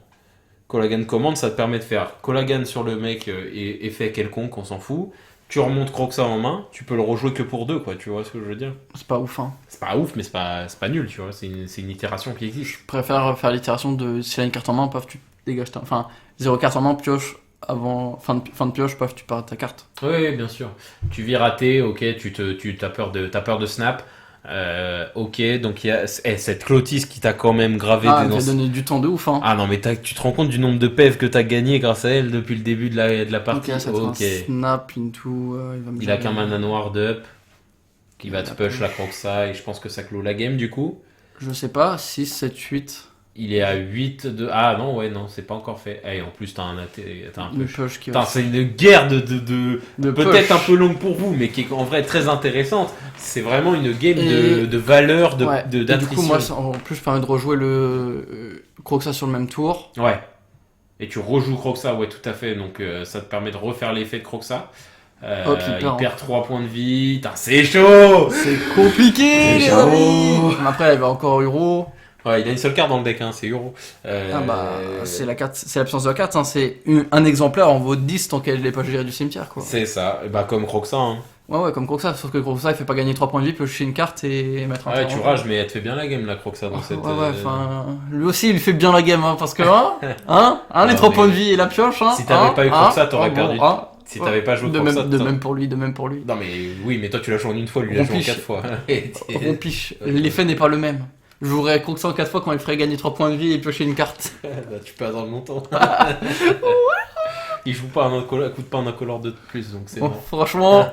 Collagan Command, ça te permet de faire Collagan sur le mec et effet quelconque, on s'en fout. Tu remontes Croxa en main, tu peux le rejouer que pour 2, quoi, tu vois ce que je veux dire? C'est pas ouf, hein. C'est pas ouf, mais c'est pas nul, tu vois, c'est une itération qui existe. Je préfère faire l'itération de si elle a une carte en main, paf, tu dégages ta. Enfin, 0 carte en main, pioche. Avant fin de pioche, paf, tu pars ta carte. Oui, bien sûr. Tu vis raté, ok, t'as peur de snap. Ok, donc il y a cette Clotis qui t'a quand même gravé Ah, elle dans t'a donné du temps de ouf, hein. Ah non, mais tu te rends compte du nombre de PEV que t'as gagné grâce à elle depuis le début de la partie. Ok, ça te Ok. fait un snap into. Il va me Il a gérer. qu'un mana noir d'up qui va Il te a push la push. Croxa et je pense que ça clôt la game du coup. Je sais pas, 6, 7, 8. Il est à 8 de. Ah non, ouais, non, c'est pas encore fait. Et en plus, t'as un Une push. push qui Putain, va. c'est une guerre de peut-être push. un peu longue pour vous, mais qui est en vrai très intéressante. C'est vraiment une game Et- de valeur, Ouais. Et du d'attrition. coup, moi, en plus, je permets de rejouer le Croxa sur le même tour. Ouais. Et tu rejoues Croxa, ouais, tout à fait. Donc ça te permet de refaire l'effet de Croxa. Hop, il perd 3 points de vie. Putain, c'est chaud! C'est compliqué, C'est les chaud. amis. Après, il va encore Euro. Ouais, il a une seule carte dans le deck, hein, c'est Euro. Ah bah, c'est l'absence de la carte. Hein. C'est un exemplaire en vaut 10 tant qu'elle n'est pas gérée du cimetière, quoi. C'est ça. Bah, comme Croxa. Hein. Ouais, comme Croxa. Sauf que Croxa, il fait pas gagner 3 points de vie, piocher une carte et mettre un Ouais, terrain. tu rages, mais elle te fait bien la game, la Croxa, dans cette. Ouais, enfin. Lui aussi, il fait bien la game, hein, parce que, les Non, 3 points de mais vie et la pioche, hein. si t'avais pas eu Croxa, t'aurais perdu. Bon, Si t'avais pas joué de Croxa, même pour lui, de même pour lui. Non, mais oui, mais toi, tu l'as joué en une fois, lui, il l'a joué en Rompiche. 4 fois. Rompiche. L'effet n'est pas le même. Je jouerais Croxa en 4 fois quand il ferait gagner 3 points de vie et piocher une carte. Bah, tu perds dans le montant. Il joue pas coûte pas un incolore de plus, donc c'est Bon, bon. franchement,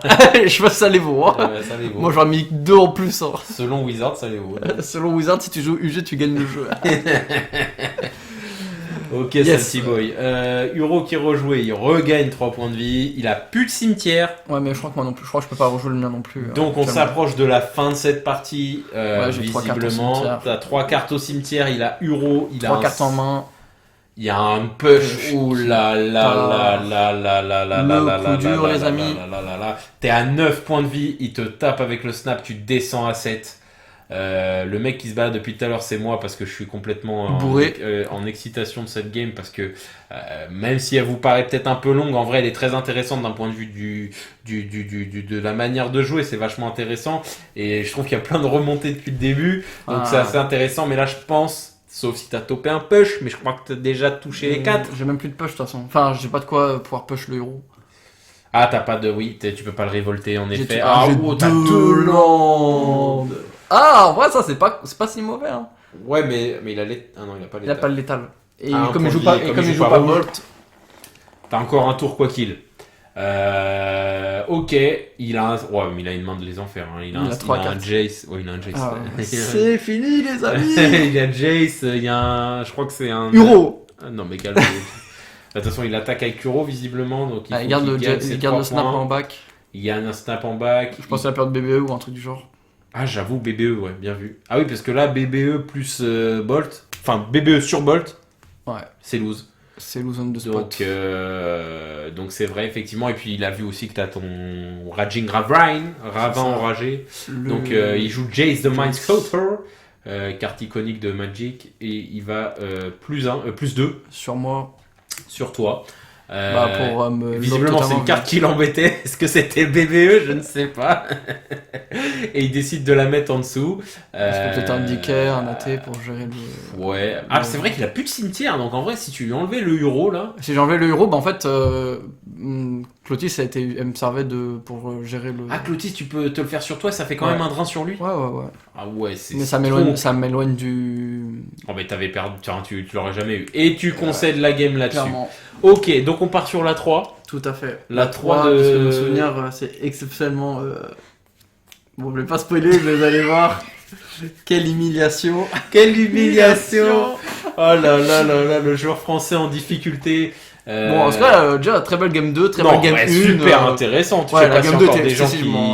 je vois ça les vaut. Hein. Ouais, ça les vaut. Moi, j'en ai mis 2 en plus. Hein. Selon Wizard, ça les vaut. Selon Wizard, si tu joues UG, tu gagnes le jeu. Ok, Yes. Salty Boy. Uro qui rejoué, il regagne 3 points de vie. Il a plus de cimetière. Ouais, mais je crois que moi non plus. Je crois que je peux pas rejouer le mien non plus. Donc on actuellement. s'approche de la fin de cette partie. j'ai 3 cartes au Visiblement, cimetière. t'as 3 cartes au cimetière. Il a Uro. Il a 3 cartes en main. Il y a un push. Push. Ouh là là là là là là là là Le là coup là dur, là les là amis. là là là là. T'es à 9 points de vie. Il te tape avec le snap. Tu descends à 7. Le mec qui se bat depuis tout à l'heure, c'est moi parce que je suis complètement Bourré. en excitation de cette game parce que même si elle vous paraît peut-être un peu longue, en vrai elle est très intéressante d'un point de vue de la manière de jouer, c'est vachement intéressant et je trouve qu'il y a plein de remontées depuis le début, donc Ah. c'est assez intéressant, mais là je pense, sauf si t'as topé un push, mais je crois que t'as déjà touché les 4. J'ai même plus de push de toute façon. Enfin, j'ai pas de quoi pouvoir push le héros. Ah t'as pas de... Oui, tu peux pas le révolter en J'ai effet. tout- Ah j'ai oh, t'as 2 2 landes. Ah, en vrai, ça, c'est pas si mauvais. Hein. Ouais mais il a les... Ah non il a pas les... Il a pas le létal. Et Ah, un comme point il joue de pas, vie, et comme comme il il joue joue pas pas rouge. Bolt. T'as encore un tour quoi qu'il. Ok, il a ouais, mais il a une main de les enfers. Hein. Il a 3 un cartes. Jace. Ouais, il a un Jace. Ah, c'est fini, les amis. Il y a Jace, il y a un. Je crois que c'est un. Uro. Ah, non, mais calme. De toute façon, il attaque avec Uro visiblement. Donc il, Ah, faut il garde qu'il gagne ses il garde 3 le snap points. en back. Il gagne un snap en back. Je pense à la période BBE ou un truc du genre. Ah, j'avoue, BBE, ouais, bien vu. Ah oui, parce que là, BBE plus Bolt. Enfin, BBE sur Bolt, Ouais. c'est lose. C'est l'ozone de spot. Donc c'est vrai, effectivement. Et puis il a vu aussi que tu as ton Raging Ravine, Ravin enragé. Donc il joue Jace the Mind Sculptor, carte iconique de Magic. Et il va plus 2 Sur moi. sur toi. Pour me Visiblement, c'est une carte qui l'embêtait. Est-ce que c'était BBE? Je ne sais pas. Et il décide de la mettre en dessous. Peut-être un Dicker, un AT pour gérer le. Ouais. Ah, c'est vrai qu'il a plus de cimetière. Donc en vrai, si tu lui enlevais le Euro là. Si j'ai enlevé le Euro, en fait, Clotis elle me servait pour gérer le. Ah, Clotis, tu peux te le faire sur toi. Ça fait quand même un drain sur lui. Ouais. Ah ouais, c'est. Mais ça m'éloigne du. Oh, mais t'avais perdu. Tu l'aurais jamais eu. Et tu concèdes la game là-dessus. Clairement. Ok, donc on part sur la 3. Tout à fait. La 3 parce que de. me souvenir, c'est exceptionnellement. Bon, je vais pas spoiler, mais vous allez voir. Quelle humiliation! Quelle humiliation! Oh là là là là, le joueur français en difficulté. Bon, en tout cas, déjà, très belle game 2, très belle game 1. Super intéressant. Tu sais la pas game si 2 encore était des gens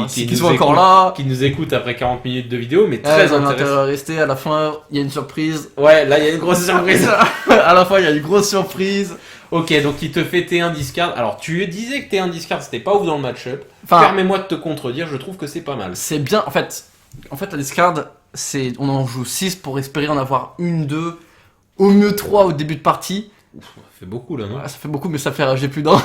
qui sont encore là. qui nous écoutent après 40 minutes de vidéo, mais très intéressant. intéressant. À rester, à la fin, il y a une surprise. Ouais, là, il y a une grosse surprise. À la fin, il y a une grosse surprise. Ok, donc il te fait T1 discard. Alors, tu disais que T1 discard, c'était pas ouf dans le match-up. Enfin, permets-moi de te contredire, je trouve que c'est pas mal. C'est bien, en fait, la discard, on en joue 6 pour espérer en avoir une, 2, au mieux 3 au début de partie. Ouf, ça fait beaucoup là, non? Ça fait beaucoup, mais ça fait rager plus d'un.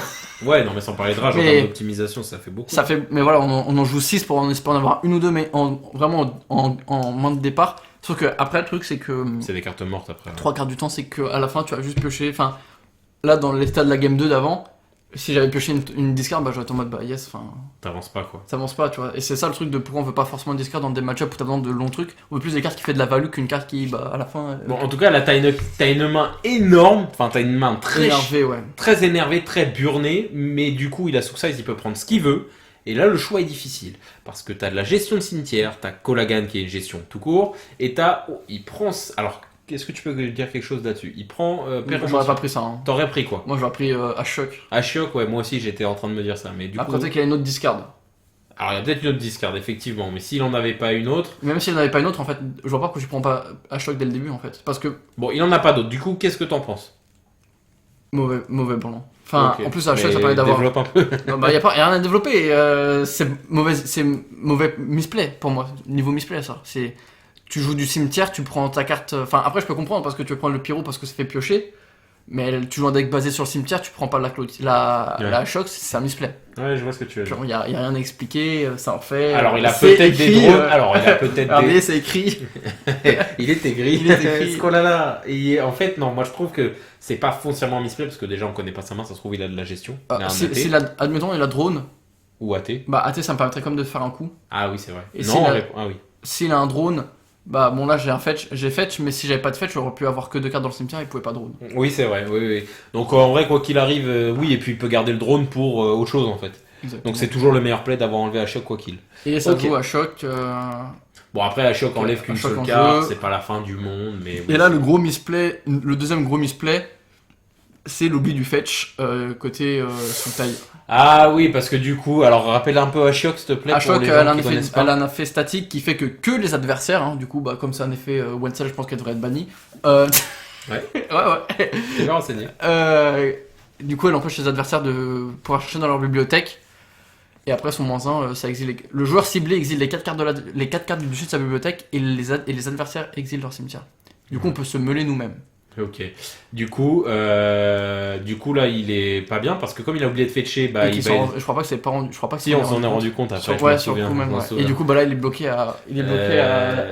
Ouais, non, mais sans parler de rage, en termes d'optimisation, ça fait beaucoup. Mais voilà, on en joue 6 pour en espérer en avoir une ou deux, mais vraiment en main de départ. Sauf que après, le truc, c'est que. C'est des cartes mortes après. 3 quarts du temps, c'est qu'à la fin, tu as juste pioché. Enfin, là, dans l'état de la game 2 d'avant, si j'avais pioché une discard, j'aurais été en mode yes, enfin. T'avances pas quoi. T'avances pas, tu vois. Et c'est ça le truc de pourquoi on veut pas forcément discard dans des match-ups où t'as besoin de longs trucs. On veut plus des cartes qui fait de la value qu'une carte qui, à la fin. Bon, en tout cas, là, t'as une main énorme. Enfin, t'as une main très énervée, ouais. Très énervée, très burnée. Mais du coup, il a sous size, il peut prendre ce qu'il veut. Et là, le choix est difficile. Parce que t'as de la gestion de cimetière, t'as Colagan qui est une gestion tout court. Et il prend. Alors. Est-ce que tu peux dire quelque chose là-dessus? Il prend. J'aurais pas pris ça. Hein. T'aurais pris quoi? Moi j'aurais pris Ashok. Ashok, ouais, moi aussi j'étais en train de me dire ça. Mais du après, coup. peut-être qu'il y a une autre discard. Alors il y a peut-être une autre discard, effectivement. Mais s'il en avait pas une autre. Même s'il en avait pas une autre, en fait, je vois pas pourquoi je prends pas Ashok dès le début en fait. Parce que. Bon, il en a pas d'autre. Du coup, qu'est-ce que t'en penses? Mauvais pour moi. Enfin, okay. En plus, Ashok ça permet d'avoir. Développe un peu. Non, y a rien à développer. C'est mauvais misplay pour moi. Niveau misplay, ça. Tu joues du cimetière, tu prends ta carte. Enfin, après, je peux comprendre parce que tu veux prendre le pyro parce que ça fait piocher. Mais tu joues un deck basé sur le cimetière, tu prends pas la Ashok, c'est un misplay. Ouais, je vois ce que tu veux dire. Genre, y a rien à expliquer, ça en fait. Alors, il a peut-être des drones. Alors, il a peut-être Regardez, c'est écrit. Il est écrit. Il est écrit. Ce qu'on a là. Et en fait, non, moi je trouve que c'est pas foncièrement misplay parce que déjà on connaît pas sa main, ça se trouve il a de la gestion. Admettons, il a drone. Ou AT. AT, ça me permettrait comme de faire un coup. Ah oui, c'est vrai. Et ah oui. S'il a un drone. Bon là j'ai fetch, mais si j'avais pas de fetch, j'aurais pu avoir que 2 cartes dans le cimetière, il pouvait pas drone. Oui, c'est vrai, oui. Donc en vrai, quoi qu'il arrive, oui, et puis il peut garder le drone pour autre chose en fait. Exactement. Donc c'est toujours le meilleur play d'avoir enlevé Ashok quoi qu'il. Et ça joue Ashok. Bon après Ashok enlève qu'une seule carte, c'est pas la fin du monde, mais. Et là le gros misplay, le deuxième gros misplay, c'est l'oubli du fetch côté sous taille. Ah oui, parce que du coup, alors rappelle un peu Ashok s'il te plaît. Ashok, elle a un effet statique qui fait que les adversaires, hein, du coup, comme c'est un effet one-cell, je pense qu'elle devrait être bannie. Ouais. ouais. C'est bien renseigné. Du coup, elle empêche les adversaires de pouvoir chercher dans leur bibliothèque. Et après, son -1, ça exile. Le joueur ciblé exile les 4 cartes du dessus de sa bibliothèque et les adversaires exilent leur cimetière. Du coup, on peut se meuler nous-mêmes. Ok. Du coup, là, il est pas bien parce que comme il a oublié de fetcher, je crois pas que c'est pas rendu. Je crois pas que si, on s'en est rendu compte après. Sur le coup même. Ouais. Et du coup, là, il est bloqué à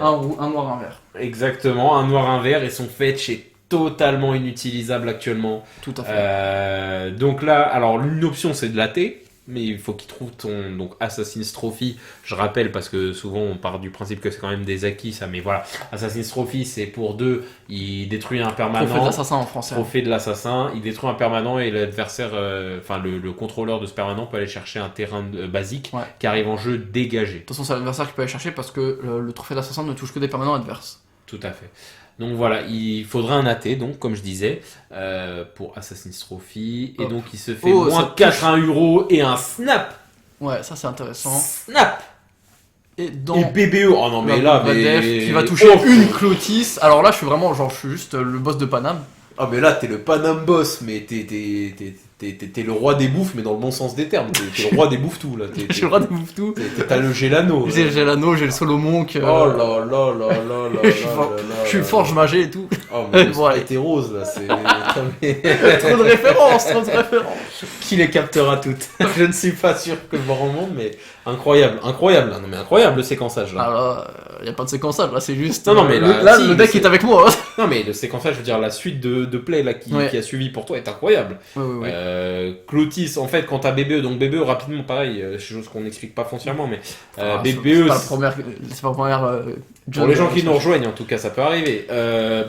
un noir, un vert. Exactement, un noir, un vert, et son fetch est totalement inutilisable actuellement. Tout à fait. Donc là, alors une option c'est de la T. Mais il faut qu'il trouve ton Assassin's Trophy. Je rappelle parce que souvent on part du principe que c'est quand même des acquis ça. Mais voilà, Assassin's Trophy c'est pour 2. Il détruit un permanent. Trophée de l'assassin en français. Trophée de l'assassin. Il détruit un permanent et l'adversaire, le contrôleur de ce permanent peut aller chercher un terrain basique qui arrive en jeu dégagé. De toute façon c'est l'adversaire qui peut aller chercher parce que le trophée d'assassin ne touche que des permanents adverses. Tout à fait. Donc voilà, il faudra un AT, donc comme je disais, pour Assassin's Trophy. Et donc il se fait -4, un euro et un snap. Ouais, ça c'est intéressant. Snap. Et BBE, oh non mais là, qui va toucher une Clotis. Alors là, je suis juste le boss de Paname. Ah mais là t'es le Panam Boss, mais t'es le roi des bouffes, mais dans le bon sens des termes. T'es le roi des bouffes tout là. Je suis le roi des bouffes-tout. T'as le Gélano. J'ai l'anneau, j'ai le Solomon. Oh là là là là là. Je suis forge magé et tout. Oh mais le Bon, allez. sprite est rose là, c'est... Trop de références, trop de références. Qui les captera toutes? Je ne suis pas sûr que je me rends compte, mais incroyable, incroyable, là. Non mais incroyable le séquençage là. Alors, y a pas de séquençage là, c'est juste. Non, non, mais là, là si, le deck c'est- est avec moi. Non mais le séquençage, je veux dire, la suite de play là Ouais. qui a suivi pour toi est incroyable. Oui. Clotis, en fait, quand t'as BBE, donc BBE rapidement, pareil, chose qu'on n'explique pas foncièrement, mais C'est BBE, pas la première. C'est pas la première. pour les gens qui nous rejoignent, en tout cas, ça peut arriver.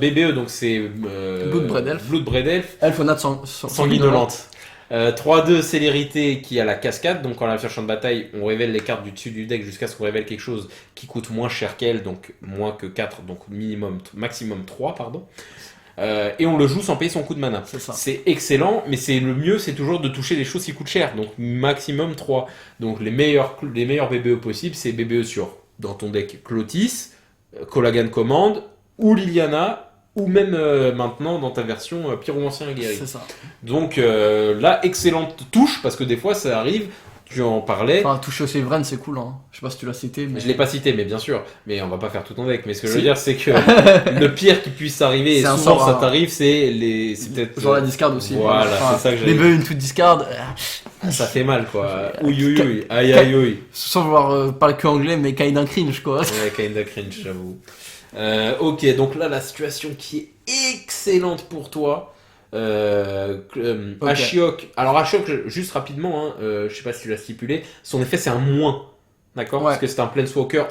BBE, donc c'est Bloodbraid Elf. Bloodbraid Elf, Elfonate sanguinolente. 3-2 célérité qui a la cascade, donc quand on arrive sur le champ de bataille, on révèle les cartes du dessus du deck jusqu'à ce qu'on révèle quelque chose qui coûte moins cher qu'elle, donc moins que 4, donc maximum 3, pardon. Et on le joue sans payer son coût de mana. C'est ça. C'est excellent, mais c'est le mieux, c'est toujours de toucher les choses qui coûtent cher, donc maximum 3. Donc les meilleurs BBE possibles, c'est BBE sur, dans ton deck, Clotis, Colagan Command, ou Liliana, ou même maintenant dans ta version Pyromancien Aguerri. C'est ça. Donc là, excellente touche, parce que des fois ça arrive, tu en parlais, Enfin, toucher aussi Vren, c'est cool. Hein. Je sais pas si tu l'as cité, mais. je l'ai pas cité, mais bien sûr, mais on va pas faire tout ton deck, mais ce que je Si. veux dire c'est que le pire qui puisse arriver, et C'est un souvent sort, ça hein. t'arrive, c'est peut-être... Genre la discard aussi. Voilà, c'est ça que j'allais Les une toute discard. Ça fait mal quoi, ouïe ouïe ouïe, aïe aïe ouïe. Sans vouloir parler que anglais, mais kind d'un cringe quoi. Ouais, kinda cringe, j'avoue. Ok, donc là, la situation qui est excellente pour toi. Ok. Ashiok. Alors, Ashiok, juste rapidement, hein, je sais pas si tu l'as stipulé, son effet c'est un moins. D'accord. Ouais. Parce que c'est un Planeswalker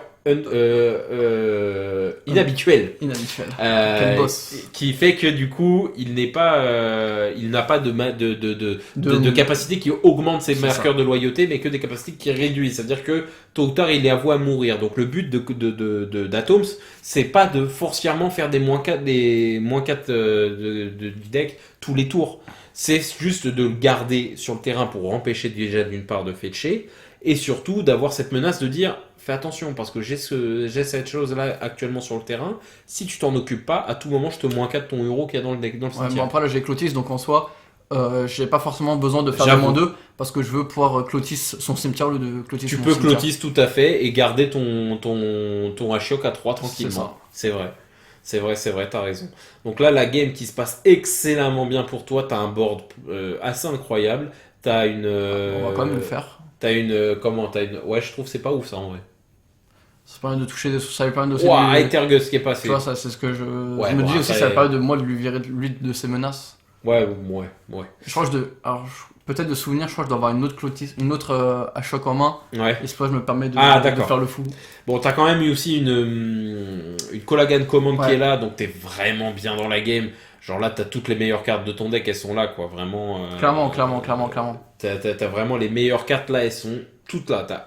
inhabituel. Inhabituel. Euh, Quel boss. qui fait que du coup, il n'a pas de capacité qui augmente ses C'est marqueurs de loyauté, mais que des capacités qui réduisent. C'est-à-dire que tôt ou tard, il est avoué à mourir. Donc le but d'Atoms, c'est pas de forcément faire des -4, des -4 du deck tous les tours. C'est juste de le garder sur le terrain pour empêcher déjà d'une part de fetcher, et surtout d'avoir cette menace de dire fais attention parce que j'ai cette chose là actuellement sur le terrain, si tu t'en occupes pas, à tout moment je te -4 ton euro qu'il y a dans le deck, dans le Ouais, bon, cimetière. après là j'ai Clotis, donc en soi, j'ai pas forcément besoin de faire J'avoue. -2 parce que je veux pouvoir Clotis son cimetière au lieu de Clotis Tu mon peux cimetière. Clotis tout à fait et garder ton Ashiok à 3 tranquillement. C'est vrai. C'est vrai, t'as raison. Donc là, la game qui se passe excellemment bien pour toi, t'as un board assez incroyable. T'as une. On va quand même le faire. T'as une. Comment t'as une. Ouais, je trouve que c'est pas ouf ça en vrai. Ça permet de toucher, ça lui permet de Ouah, Aethergus qui est passé. Tu vois, ça c'est ce que je Ouais, me bon, dis aussi, après- ça permet de moi de lui virer lui de ses menaces. Ouais. Je crois que peut-être de souvenir, je crois que je dois avoir une autre Clotis, une autre Ashiok en main. Ouais. Et ce je me permets Ah, de d'accord. faire le fou. Bon, t'as quand même eu aussi une Collagan Command qui Ouais. est là, donc t'es vraiment bien dans la game. Genre là, t'as toutes les meilleures cartes de ton deck, elles sont là, quoi. Vraiment. Clairement. T'as vraiment les meilleures cartes là, elles sont toutes là. T'as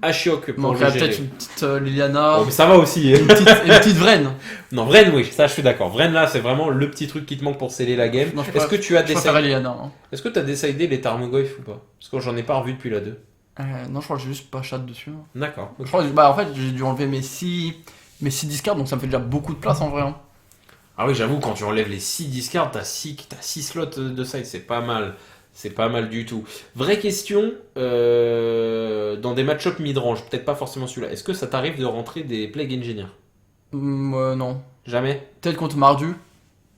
Ashiok Il pour manquerait le peut-être gérer. une petite Liliana, Bon, mais ça va aussi. une petite Vren. Non, Vren, oui, ça je suis d'accord. Vren là, c'est vraiment le petit truc qui te manque pour sceller la game. Non, je Est-ce que tu as Je préférais décidé Liliana. Hein. Est-ce que t'as décidé les Tarmogoyf ou pas? Parce que j'en ai pas revu depuis la 2. Non, je crois que j'ai juste pas chat dessus. Hein. D'accord. Je crois que, en fait, j'ai dû enlever mes 6 discards, donc ça me fait déjà beaucoup de place en vrai. Hein. Ah oui, j'avoue, quand tu enlèves les 6 discards, t'as 6 slots de side, c'est pas mal. C'est pas mal du tout. Vraie question, dans des match-up mid-range, peut-être pas forcément celui-là, est-ce que ça t'arrive de rentrer des Plague Engineer? Non. Jamais? Peut-être contre Mardu.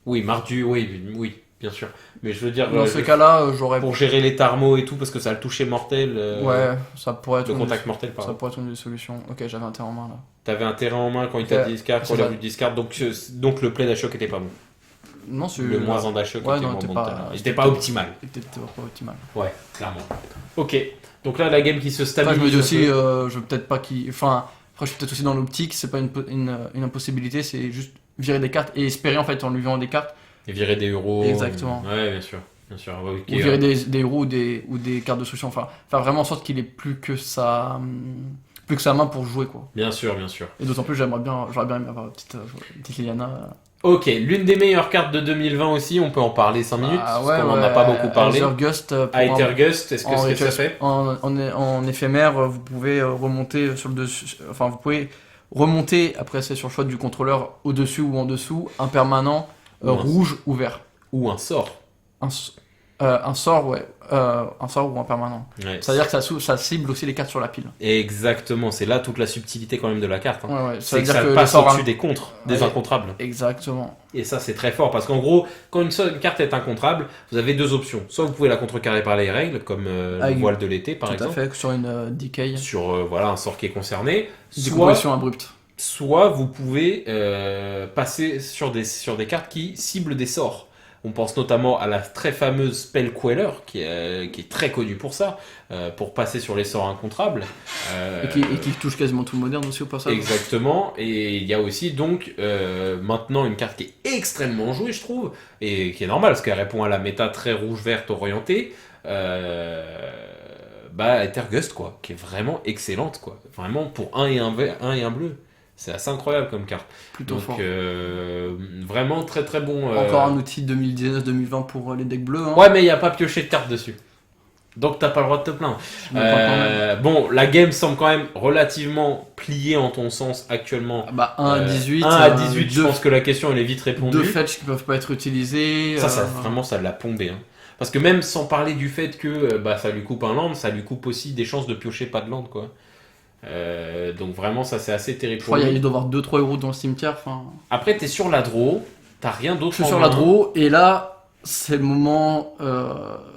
Oui, Mardu, oui, bien sûr. Mais je veux dire, Dans ces cas-là, j'aurais. pour gérer les Tarmos et tout, parce que ça a le toucher mortel, Ouais, ça pourrait être le contact mortel, ça pardon. pourrait être une des solutions. Ok, j'avais un terrain en main là. T'avais un terrain en main quand il t'a Ouais, discard, quand c'est il a ça. vu discard, donc le play d'Ashiok était pas bon. Non, c'est. Le moins en d'Ashiok Ouais, était non, moins t'es bon. pas- de ta part. Il c'était était pas optimal. Peut-être pas optimal. Ouais, clairement. Ok, donc là, la game qui se Après, stabilise. je me dis un aussi, peu. je veux peut-être pas qu'il. Enfin, après, je suis peut-être aussi dans l'optique, c'est pas une impossibilité, c'est juste virer des cartes et espérer en fait en lui virant des cartes. Et virer des euros. Exactement. Ouais, bien sûr. Bien sûr. Ouais, ok, Ou virer des héros ou des cartes de solution. Enfin, faire vraiment en sorte qu'il ait plus que sa main pour jouer quoi. Bien sûr, bien sûr. Et d'autant plus, j'aurais bien aimé avoir une petite Liliana. Ok, l'une des meilleures cartes de 2020 aussi, on peut en parler 5 minutes, parce qu'on en a pas beaucoup parlé. Aethergust, Aethergust, est-ce en que ça fait? en éphémère, vous pouvez remonter sur le dessus. Enfin, vous pouvez remonter, après c'est sur le choix du contrôleur, au-dessus ou en dessous, un permanent Ou un- rouge ou vert. Ou un sort. Un sort, ouais. Un sort ou un permanent. Ouais. C'est-à-dire que ça cible aussi les cartes sur la pile. Exactement, c'est là toute la subtilité quand même de la carte. Hein. Ouais, ouais. Ça C'est veut que dire ça que le passe sort. au-dessus des contres, des Ouais. incontrables. Exactement. Et ça, c'est très fort parce qu'en gros, quand une carte est incontrable, vous avez deux options. Soit vous pouvez la contrecarrer par les règles, comme le Avec- voile de l'été par Tout exemple, à fait, sur une decay. sur voilà, un sort qui est concerné. Soit, Décompression abrupte. soit vous pouvez passer sur des cartes qui ciblent des sorts. On pense notamment à la très fameuse Spell Queller, qui est très connue pour ça, pour passer sur les sorts incontrables. Et qui touche quasiment tout le moderne aussi au passage. Exactement, et il y a aussi donc maintenant une carte qui est extrêmement jouée, je trouve, et qui est normale parce qu'elle répond à la méta très rouge-verte orientée. Ethergust, quoi, qui est vraiment excellente, quoi. Vraiment pour un et un bleu. C'est assez incroyable comme carte. Plutôt Donc fort. vraiment très très bon. Encore un outil 2019-2020 pour les decks bleus. Hein. Ouais, mais il n'y a pas pioché de carte dessus. Donc t'as pas le droit de te plaindre. Je me plains quand même. Bon, la game semble quand même relativement pliée en ton sens actuellement. Ah bah 1 à 18. 1 à 18, je deux, pense que la question elle est vite répondue. deux fetch qui peuvent pas être utilisés. Ça vraiment ça l'a plombé. Hein. Parce que même sans parler du fait que ça lui coupe un land, ça lui coupe aussi des chances de piocher pas de land, quoi. Donc vraiment ça c'est assez terrible Je pour crois qu'il lui. doit y avoir 2-3 euros dans le cimetière. Enfin, Après t'es sur la draw, t'as rien d'autre je suis en sur main. la draw et là c'est le moment.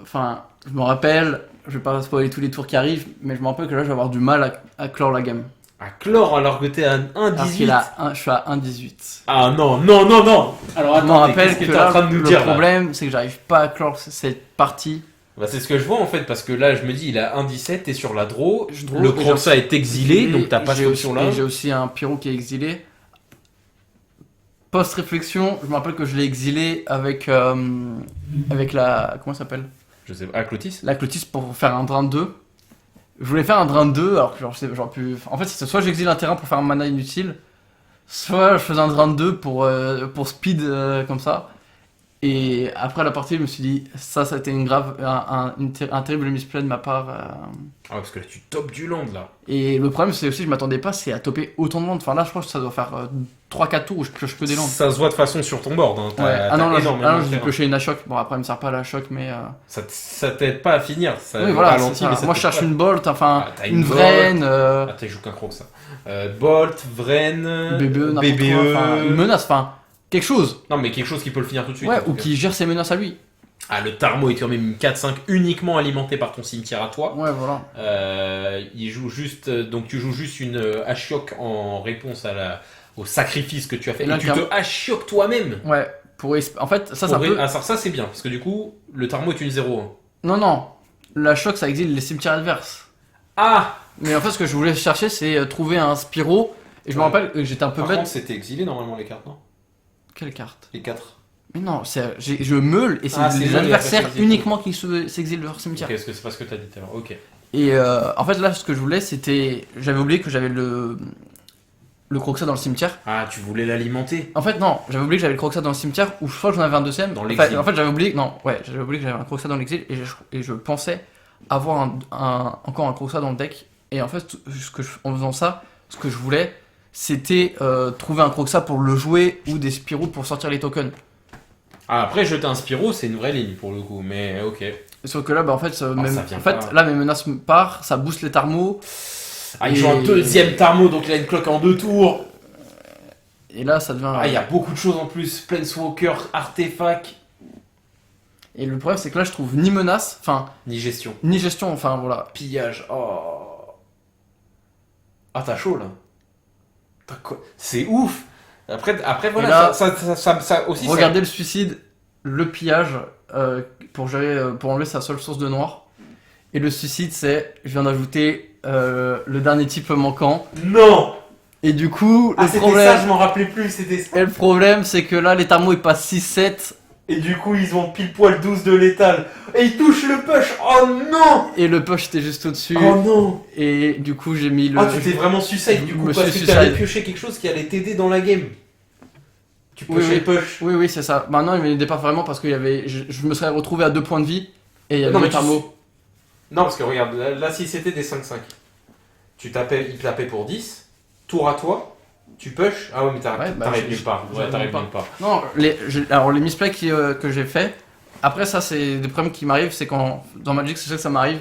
Enfin, je me rappelle. Je vais pas spoiler tous les tours qui arrivent, mais je me rappelle que là je vais avoir du mal à clore la game. À clore alors que t'es à Parce 1,18. qu'il a je suis à 1,18. Ah non, non, non, non. Alors Je me attends, rappelle qu'est-ce que que t'es en là, train de nous le dire là problème c'est que j'arrive pas à clore cette partie. Bah, c'est ce que je vois en fait, parce que là je me dis il a 1,17, t'es sur la draw, Je draw, le et Croxa est exilé, donc t'as pas j'ai cette aussi- option là. Et j'ai aussi un pyro qui est exilé. Post-réflexion, je me rappelle que je l'ai exilé avec la. Comment ça s'appelle? Je sais pas, Clotis. La Clotis pour faire un drain 2. Je voulais faire un drain 2, alors que j'aurais pu. En fait, c'était soit j'exile un terrain pour faire un mana inutile, soit je faisais un drain 2 pour speed comme ça. Et après la partie, je me suis dit, ça a été un terrible misplay de ma part. Ah, parce que là tu topes du land là. Et le problème, c'est aussi, je m'attendais pas, c'est à toper autant de landes. Enfin, là, je crois que ça doit faire 3-4 tours où je pioche que des landes. Ça se voit de façon sur ton board. Hein. Ouais. Ah non, là, énormément de j'ai terrain. pioché une Ashok. Bon, après, elle me sert pas la Ashok, mais. Ça t'aide pas à finir. Ça Oui, voilà, ralentit, c'est ça. mais ça Moi, je t'aide cherche pas. une Bolt, enfin, Ah, t'as une une Vraine, Ah, t'as joué qu'un croc ça. Bolt, Vren, BBE, n'importe quoi, enfin, une menace, enfin, quelque chose. Non, mais quelque chose qui peut le finir tout de suite. Ouais, en tout ou cas. qui gère ses menaces à lui. Ah, le Tarmo est quand même une 4-5 uniquement alimenté par ton cimetière à toi. Ouais, voilà. Il joue juste, donc tu joues juste une Ashiok en réponse au sacrifice que tu as fait. Et là, Et tu te Ashiok toi-même. Ouais, en fait, ça, ça peut. Ah, ça c'est bien, parce que du coup, le Tarmo est une 0-1. Non, non. La Shock, ça exile les cimetières adverses. Ah Mais en fait, ce que je voulais chercher, c'est trouver un Spyro. Et je me Ouais. rappelle que j'étais un peu Par bête. contre, c'était exilé normalement les cartes, non? Quelle carte? Les 4. Mais non, je meule et c'est Ah, c'est les meule, adversaires et après, c'est uniquement qui s'exilent de leur cimetière. Ok, parce que c'est pas ce que t'as dit tout à l'heure. Ok. Et en fait, là, ce que je voulais, c'était. J'avais oublié que j'avais le Croxa dans le cimetière. Ah, tu voulais l'alimenter? En fait, non, j'avais oublié que j'avais le Croxa dans le cimetière, ou je crois que j'en avais un deuxième. Dans l'exil. En fait, j'avais oublié. Non, ouais, j'avais oublié que j'avais un Croxa dans l'exil, et je pensais avoir encore un Croxa dans le deck. Et en fait, en faisant ça, ce que je voulais, c'était trouver un Croxa pour le jouer, ou des Spyros pour sortir les tokens. Ah, après, jeter un Spyro, c'est une vraie ligne pour le coup, mais ok. Sauf que là, bah, en fait, ça vient pas. là, mes menaces partent, ça booste les Tarmos. Ah, il joue un deuxième Tarmo, donc il a une cloque en 2 tours. Et là, ça devient. Ah, il y a beaucoup de choses en plus. Planeswalker, artefact, Et le problème, c'est que là, je trouve ni menace, enfin, ni gestion. ni gestion, enfin, voilà. Pillage. Oh. Ah, t'as chaud là. T'as quoi? C'est ouf. Après voilà, là, ça aussi. Regardez le suicide, le pillage, pour enlever sa seule source de noir. Et le suicide, c'est, je viens d'ajouter le dernier type manquant. Non. Et du coup, Ah, c'était ça, je m'en rappelais plus, c'était ça. et le problème, c'est que là, les Tarmos, ils passent 6-7. Et du coup, ils ont pile poil 12 de létal. Et ils touchent le push. Oh non. Et le push était juste au-dessus. Oh non. Et du coup, j'ai mis le. Ah, tu t'es vraiment suicide du Je coup me parce suis que t'avais suicide. pioché quelque chose qui allait t'aider dans la game. Tu Oui, pushais oui. les push. Oui, oui, c'est ça. Maintenant, il m'aidait pas vraiment parce que je me serais retrouvé à 2 points de vie. Et il y avait Non, mais le Tarmo. Non, parce que regarde, là si c'était des 5-5, il tapait pour 10, tour à toi, Tu push? Ah ouais, mais Ouais, bah, t'arrives nulle part. Ouais, j'arrive t'arrives nulle nulle part. Non, alors les misplays que j'ai fait, après ça c'est des problèmes qui m'arrivent, c'est quand dans Magic c'est ça que ça m'arrive,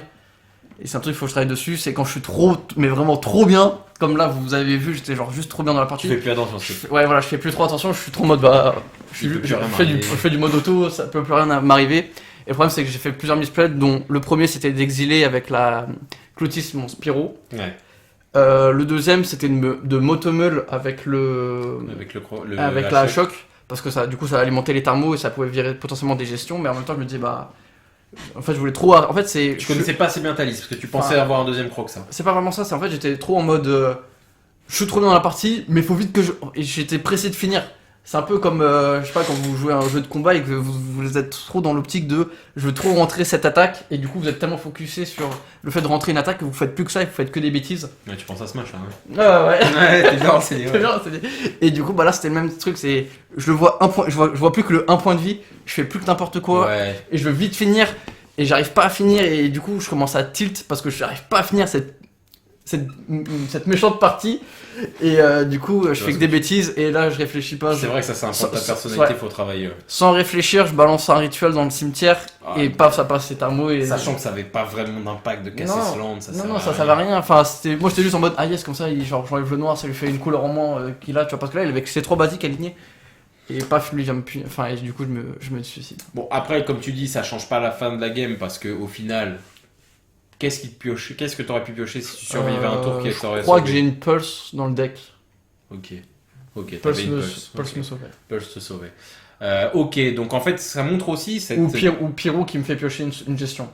et c'est un truc qu'il faut que je travaille dessus, c'est quand je suis trop, mais vraiment trop bien, comme là vous avez vu, j'étais genre juste trop bien dans la Tu partie. fais plus attention. Ouais voilà, je fais plus trop attention, je suis trop en mode bah, Il peut plus rien je m'arriver. fais du mode auto, ça peut plus rien m'arriver. Et le problème c'est que j'ai fait plusieurs misplays, dont le premier c'était d'exiler avec la Clotis mon Spyro. Ouais. Le deuxième c'était de m'automeul avec avec la choc, parce que ça, du coup, ça alimentait les thermos et ça pouvait virer potentiellement des gestions, mais en même temps, je me disais, bah. En fait, je voulais trop. En fait, c'est. Tu connaissais pas assez bien ta liste parce que tu pensais avoir un deuxième croc, ça. C'est pas vraiment ça, c'est en fait, j'étais trop en mode. Je suis trop bien dans la partie, mais faut vite que je. Et j'étais pressé de finir. C'est un peu comme, je sais pas, quand vous jouez à un jeu de combat et que vous êtes trop dans l'optique de je veux trop rentrer cette attaque, et du coup vous êtes tellement focusé sur le fait de rentrer une attaque que vous faites plus que ça et vous faites que des bêtises. Ouais, tu penses à Smash, là. Hein. Ouais. Ouais, t'es bien renseigné. C'est bien, et du coup, bah là c'était le même truc, c'est. Je le vois un point, je vois plus que le 1 point de vie, je fais plus que n'importe quoi, Ouais. et je veux vite finir, et j'arrive pas à finir, et du coup je commence à tilt parce que j'arrive pas à finir cette méchante partie, et du coup je fais que des bêtises, et là je réfléchis pas. C'est vrai que ça, c'est un point de ta Sans- personnalité, ouais. faut travailler. Sans réfléchir, je balance un rituel dans le cimetière, Ah, et paf, ça passe, c'est un mot, et. Sachant que ça avait pas vraiment d'impact de casser Non. ce land, ça Non, ça va rien. Enfin, moi j'étais juste en mode ah yes, comme ça, genre j'enlève le noir, ça lui fait une couleur en moins qu'il a, tu vois, parce que là il avait que ses 3 basiques alignés. Et paf, lui vient me punir. Enfin, et du coup, je me suicide. Bon, après, comme tu dis, ça change pas la fin de la game parce que au final, qu'est-ce que t'aurais pu piocher si tu survivais un tour qui Je t'aurait crois sauvé? que j'ai une pulse dans le deck. Ok, t'avais Pulse une me, pulse. pulse Ok. me sauverait. Pulse te sauver. Ok, donc en fait, ça montre aussi cette Ou Pyro qui me fait piocher une gestion.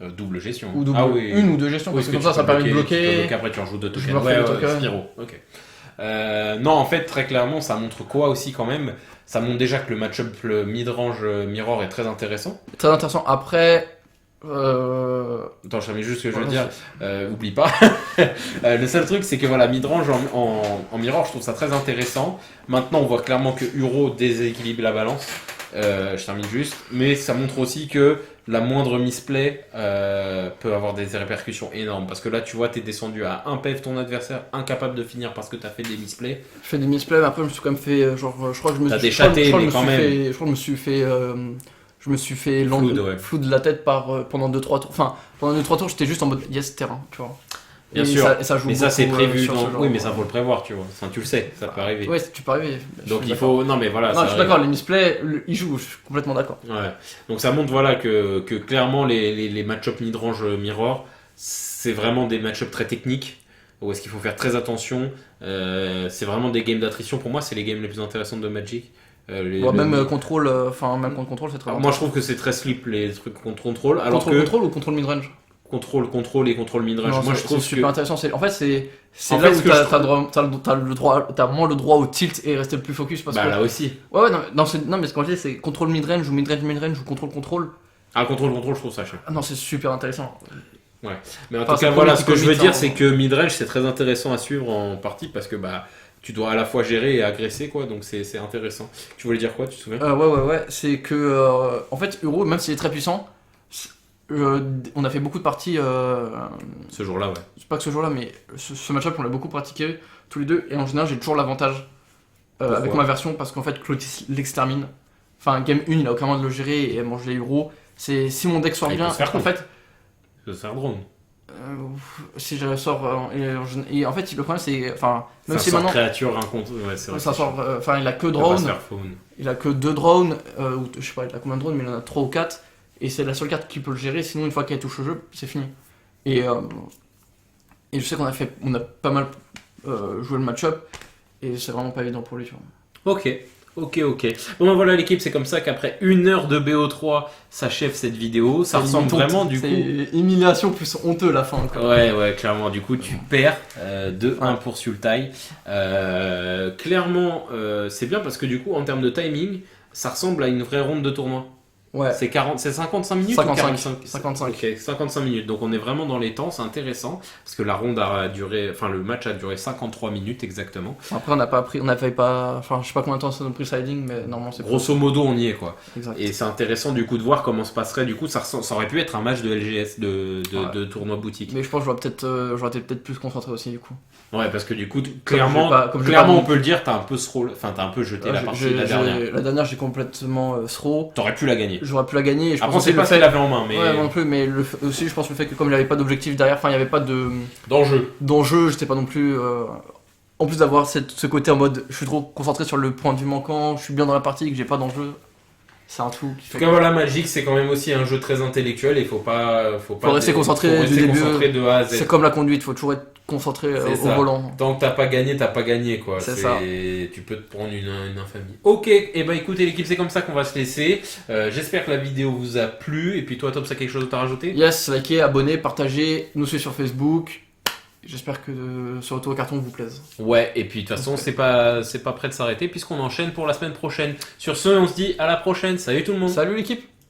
double gestion. Ou double, Ah oui. une ou deux gestions, Oui, parce que comme tu ça, ça peux permet de tu peux bloquer. après, tu en joues deux Je tokens. me refais Ouais, le token. Spyro. Ok. Non, en fait, très clairement, ça montre quoi aussi quand même? Ça montre déjà que le match-up le mid-range mirror est très intéressant. Très intéressant. Après. Attends, je savais juste ce que je veux Ouais, dire. Oublie pas. Le seul truc, c'est que voilà, mid-range en mirror, je trouve ça très intéressant. Maintenant, on voit clairement que Uro déséquilibre la balance. Je termine juste. Mais ça montre aussi que la moindre misplay peut avoir des répercussions énormes. Parce que là, tu vois, t'es descendu à 1 PF ton adversaire, incapable de finir parce que t'as fait des misplays. Je fais des misplays, mais après, je me suis quand même fait. Genre, je crois que je me T'as suis. déchaté, je crois que mais je me quand suis même. fait- Je crois que je me suis fait. Je me suis fait Flood, ouais. flou de la tête pendant 2-3 tours. Enfin, pendant 2-3 tours, j'étais juste en mode yes, terrain, tu vois. Bien Et sûr. ça joue Mais ça, c'est beaucoup, prévu. sur ce genre. Oui, mais ça faut le prévoir, tu vois. Enfin, tu le sais, ça peut arriver. Ouais, tu peux arriver. Donc Je suis il d'accord. faut. Non, mais voilà. Non, ça je suis arrive. d'accord, les misplays, ils jouent, je suis complètement d'accord. Ouais. Donc ça montre voilà que clairement les match-up mid-range mirror, c'est vraiment des match-up très techniques où est-ce qu'il faut faire très attention. C'est vraiment des games d'attrition. Pour moi, c'est les games les plus intéressantes de Magic. Même contrôle, même contre contrôle, c'est très Moi, je trouve que c'est très slip les trucs contre contrôle. Alors contrôle ou contrôle mid-range? contrôle et contrôle mid-range. Non, Moi, je c'est trouve super que intéressant. En fait, c'est En là fait, où ce que je t'as moins le droit au tilt et rester le plus focus parce bah que. là aussi. Ouais, non, mais ce qu'on dit, c'est contrôle mid-range ou mid-range ou contrôle. Ah, contrôle, je trouve ça cher. Ah non, c'est super intéressant. Mais en Enfin, tout c'est cas, le voilà, premier ce qui que je veux commit, dire, hein. c'est que midrange, c'est très intéressant à suivre en partie parce que bah tu dois à la fois gérer et agresser, quoi, donc c'est intéressant. Tu voulais dire quoi, tu te souviens? Ouais, c'est que en fait, Uro, même s'il est très puissant, on a fait beaucoup de parties. Ce jour-là, ouais. C'est pas que ce jour-là, mais ce match-up, on l'a beaucoup pratiqué tous les deux, et en général, j'ai toujours l'avantage avec ma version parce qu'en fait, Clotis l'extermine. Enfin, game 1, il a aucun moyen de le gérer et elle mange les Uro. C'est si mon deck sort Ah, il bien, peut se faire en fait. Ça sert drone. Si je sors et en fait le problème c'est enfin même Ça si sort maintenant créature incontrôlée, ouais, c'est vrai. ça c'est sort chiant. enfin il a que Il peut pas se drone, faire faune. il a que 2 drones ou je sais pas il a combien de drones mais il en a 3 ou 4 et c'est la seule carte qui peut le gérer sinon une fois qu'elle touche au jeu c'est fini et je sais qu'on a pas mal joué le match-up et c'est vraiment pas évident pour lui tu vois. Ok. Bon ben voilà l'équipe, c'est comme ça qu'après 1 heure de BO3 s'achève cette vidéo. Ça ressemble vraiment du coup. C'est humiliation plus honteux la fin quoi. Ouais, clairement. Du coup, tu perds 2-1 pour Sultai. Clairement, c'est bien parce que du coup, en termes de timing, ça ressemble à une vraie ronde de tournoi. Ouais. C'est 55 minutes 55. ou 45 55. Ok, 55 minutes. Donc on est vraiment dans les temps, c'est intéressant. Parce que la ronde a duré, enfin le match a duré 53 minutes exactement. Après, on n'a pas pris, on n'avait pas, enfin, je sais pas combien de temps ça nous a pris sliding, mais normalement c'est Grosso modo, on y est quoi. exact. Et c'est intéressant du coup de voir comment se passerait. Du coup, ça aurait pu être un match de LGS, de tournoi boutique. Mais je pense que j'aurais été peut-être plus concentré aussi du coup. Ouais, parce que du coup, j'ai clairement, pas- comme j'ai clairement pas- on peut le dire, t'as un peu t'as un peu jeté la partie la dernière. La dernière, j'ai complètement throw. T'aurais pu la gagner. J'aurais pu la gagner. Et je Après, pense on sait aussi pas le ce qu'il fait. avait en main, mais Ouais, moi non plus, mais aussi, je pense le fait que comme il n'y avait pas d'objectif derrière, enfin, il n'y avait pas d'enjeu. d'enjeu, j'étais pas non plus. En plus d'avoir ce côté en mode, je suis trop concentré sur le point de vue manquant, je suis bien dans la partie, que j'ai pas d'enjeu. C'est un tout qui En fait tout cas, voilà, Magic, c'est quand même aussi un jeu très intellectuel et faut rester concentré faut rester du début. concentré de A à Z. C'est comme la conduite, faut toujours être concentré C'est au ça. volant. Tant que t'as pas gagné quoi. C'est ça. Tu peux te prendre une infamie. Ok, et bah écoutez l'équipe, c'est comme ça qu'on va se laisser. J'espère que la vidéo vous a plu. Et puis toi, Tom, ça quelque chose d'autre à rajouter? Yes, likez, abonnez, partagez, nous suivez sur Facebook. J'espère que ce retour au carton vous plaise. Ouais, et puis de toute façon, c'est pas prêt de s'arrêter puisqu'on enchaîne pour la semaine prochaine. Sur ce, on se dit à la prochaine. Salut tout le monde. Salut l'équipe!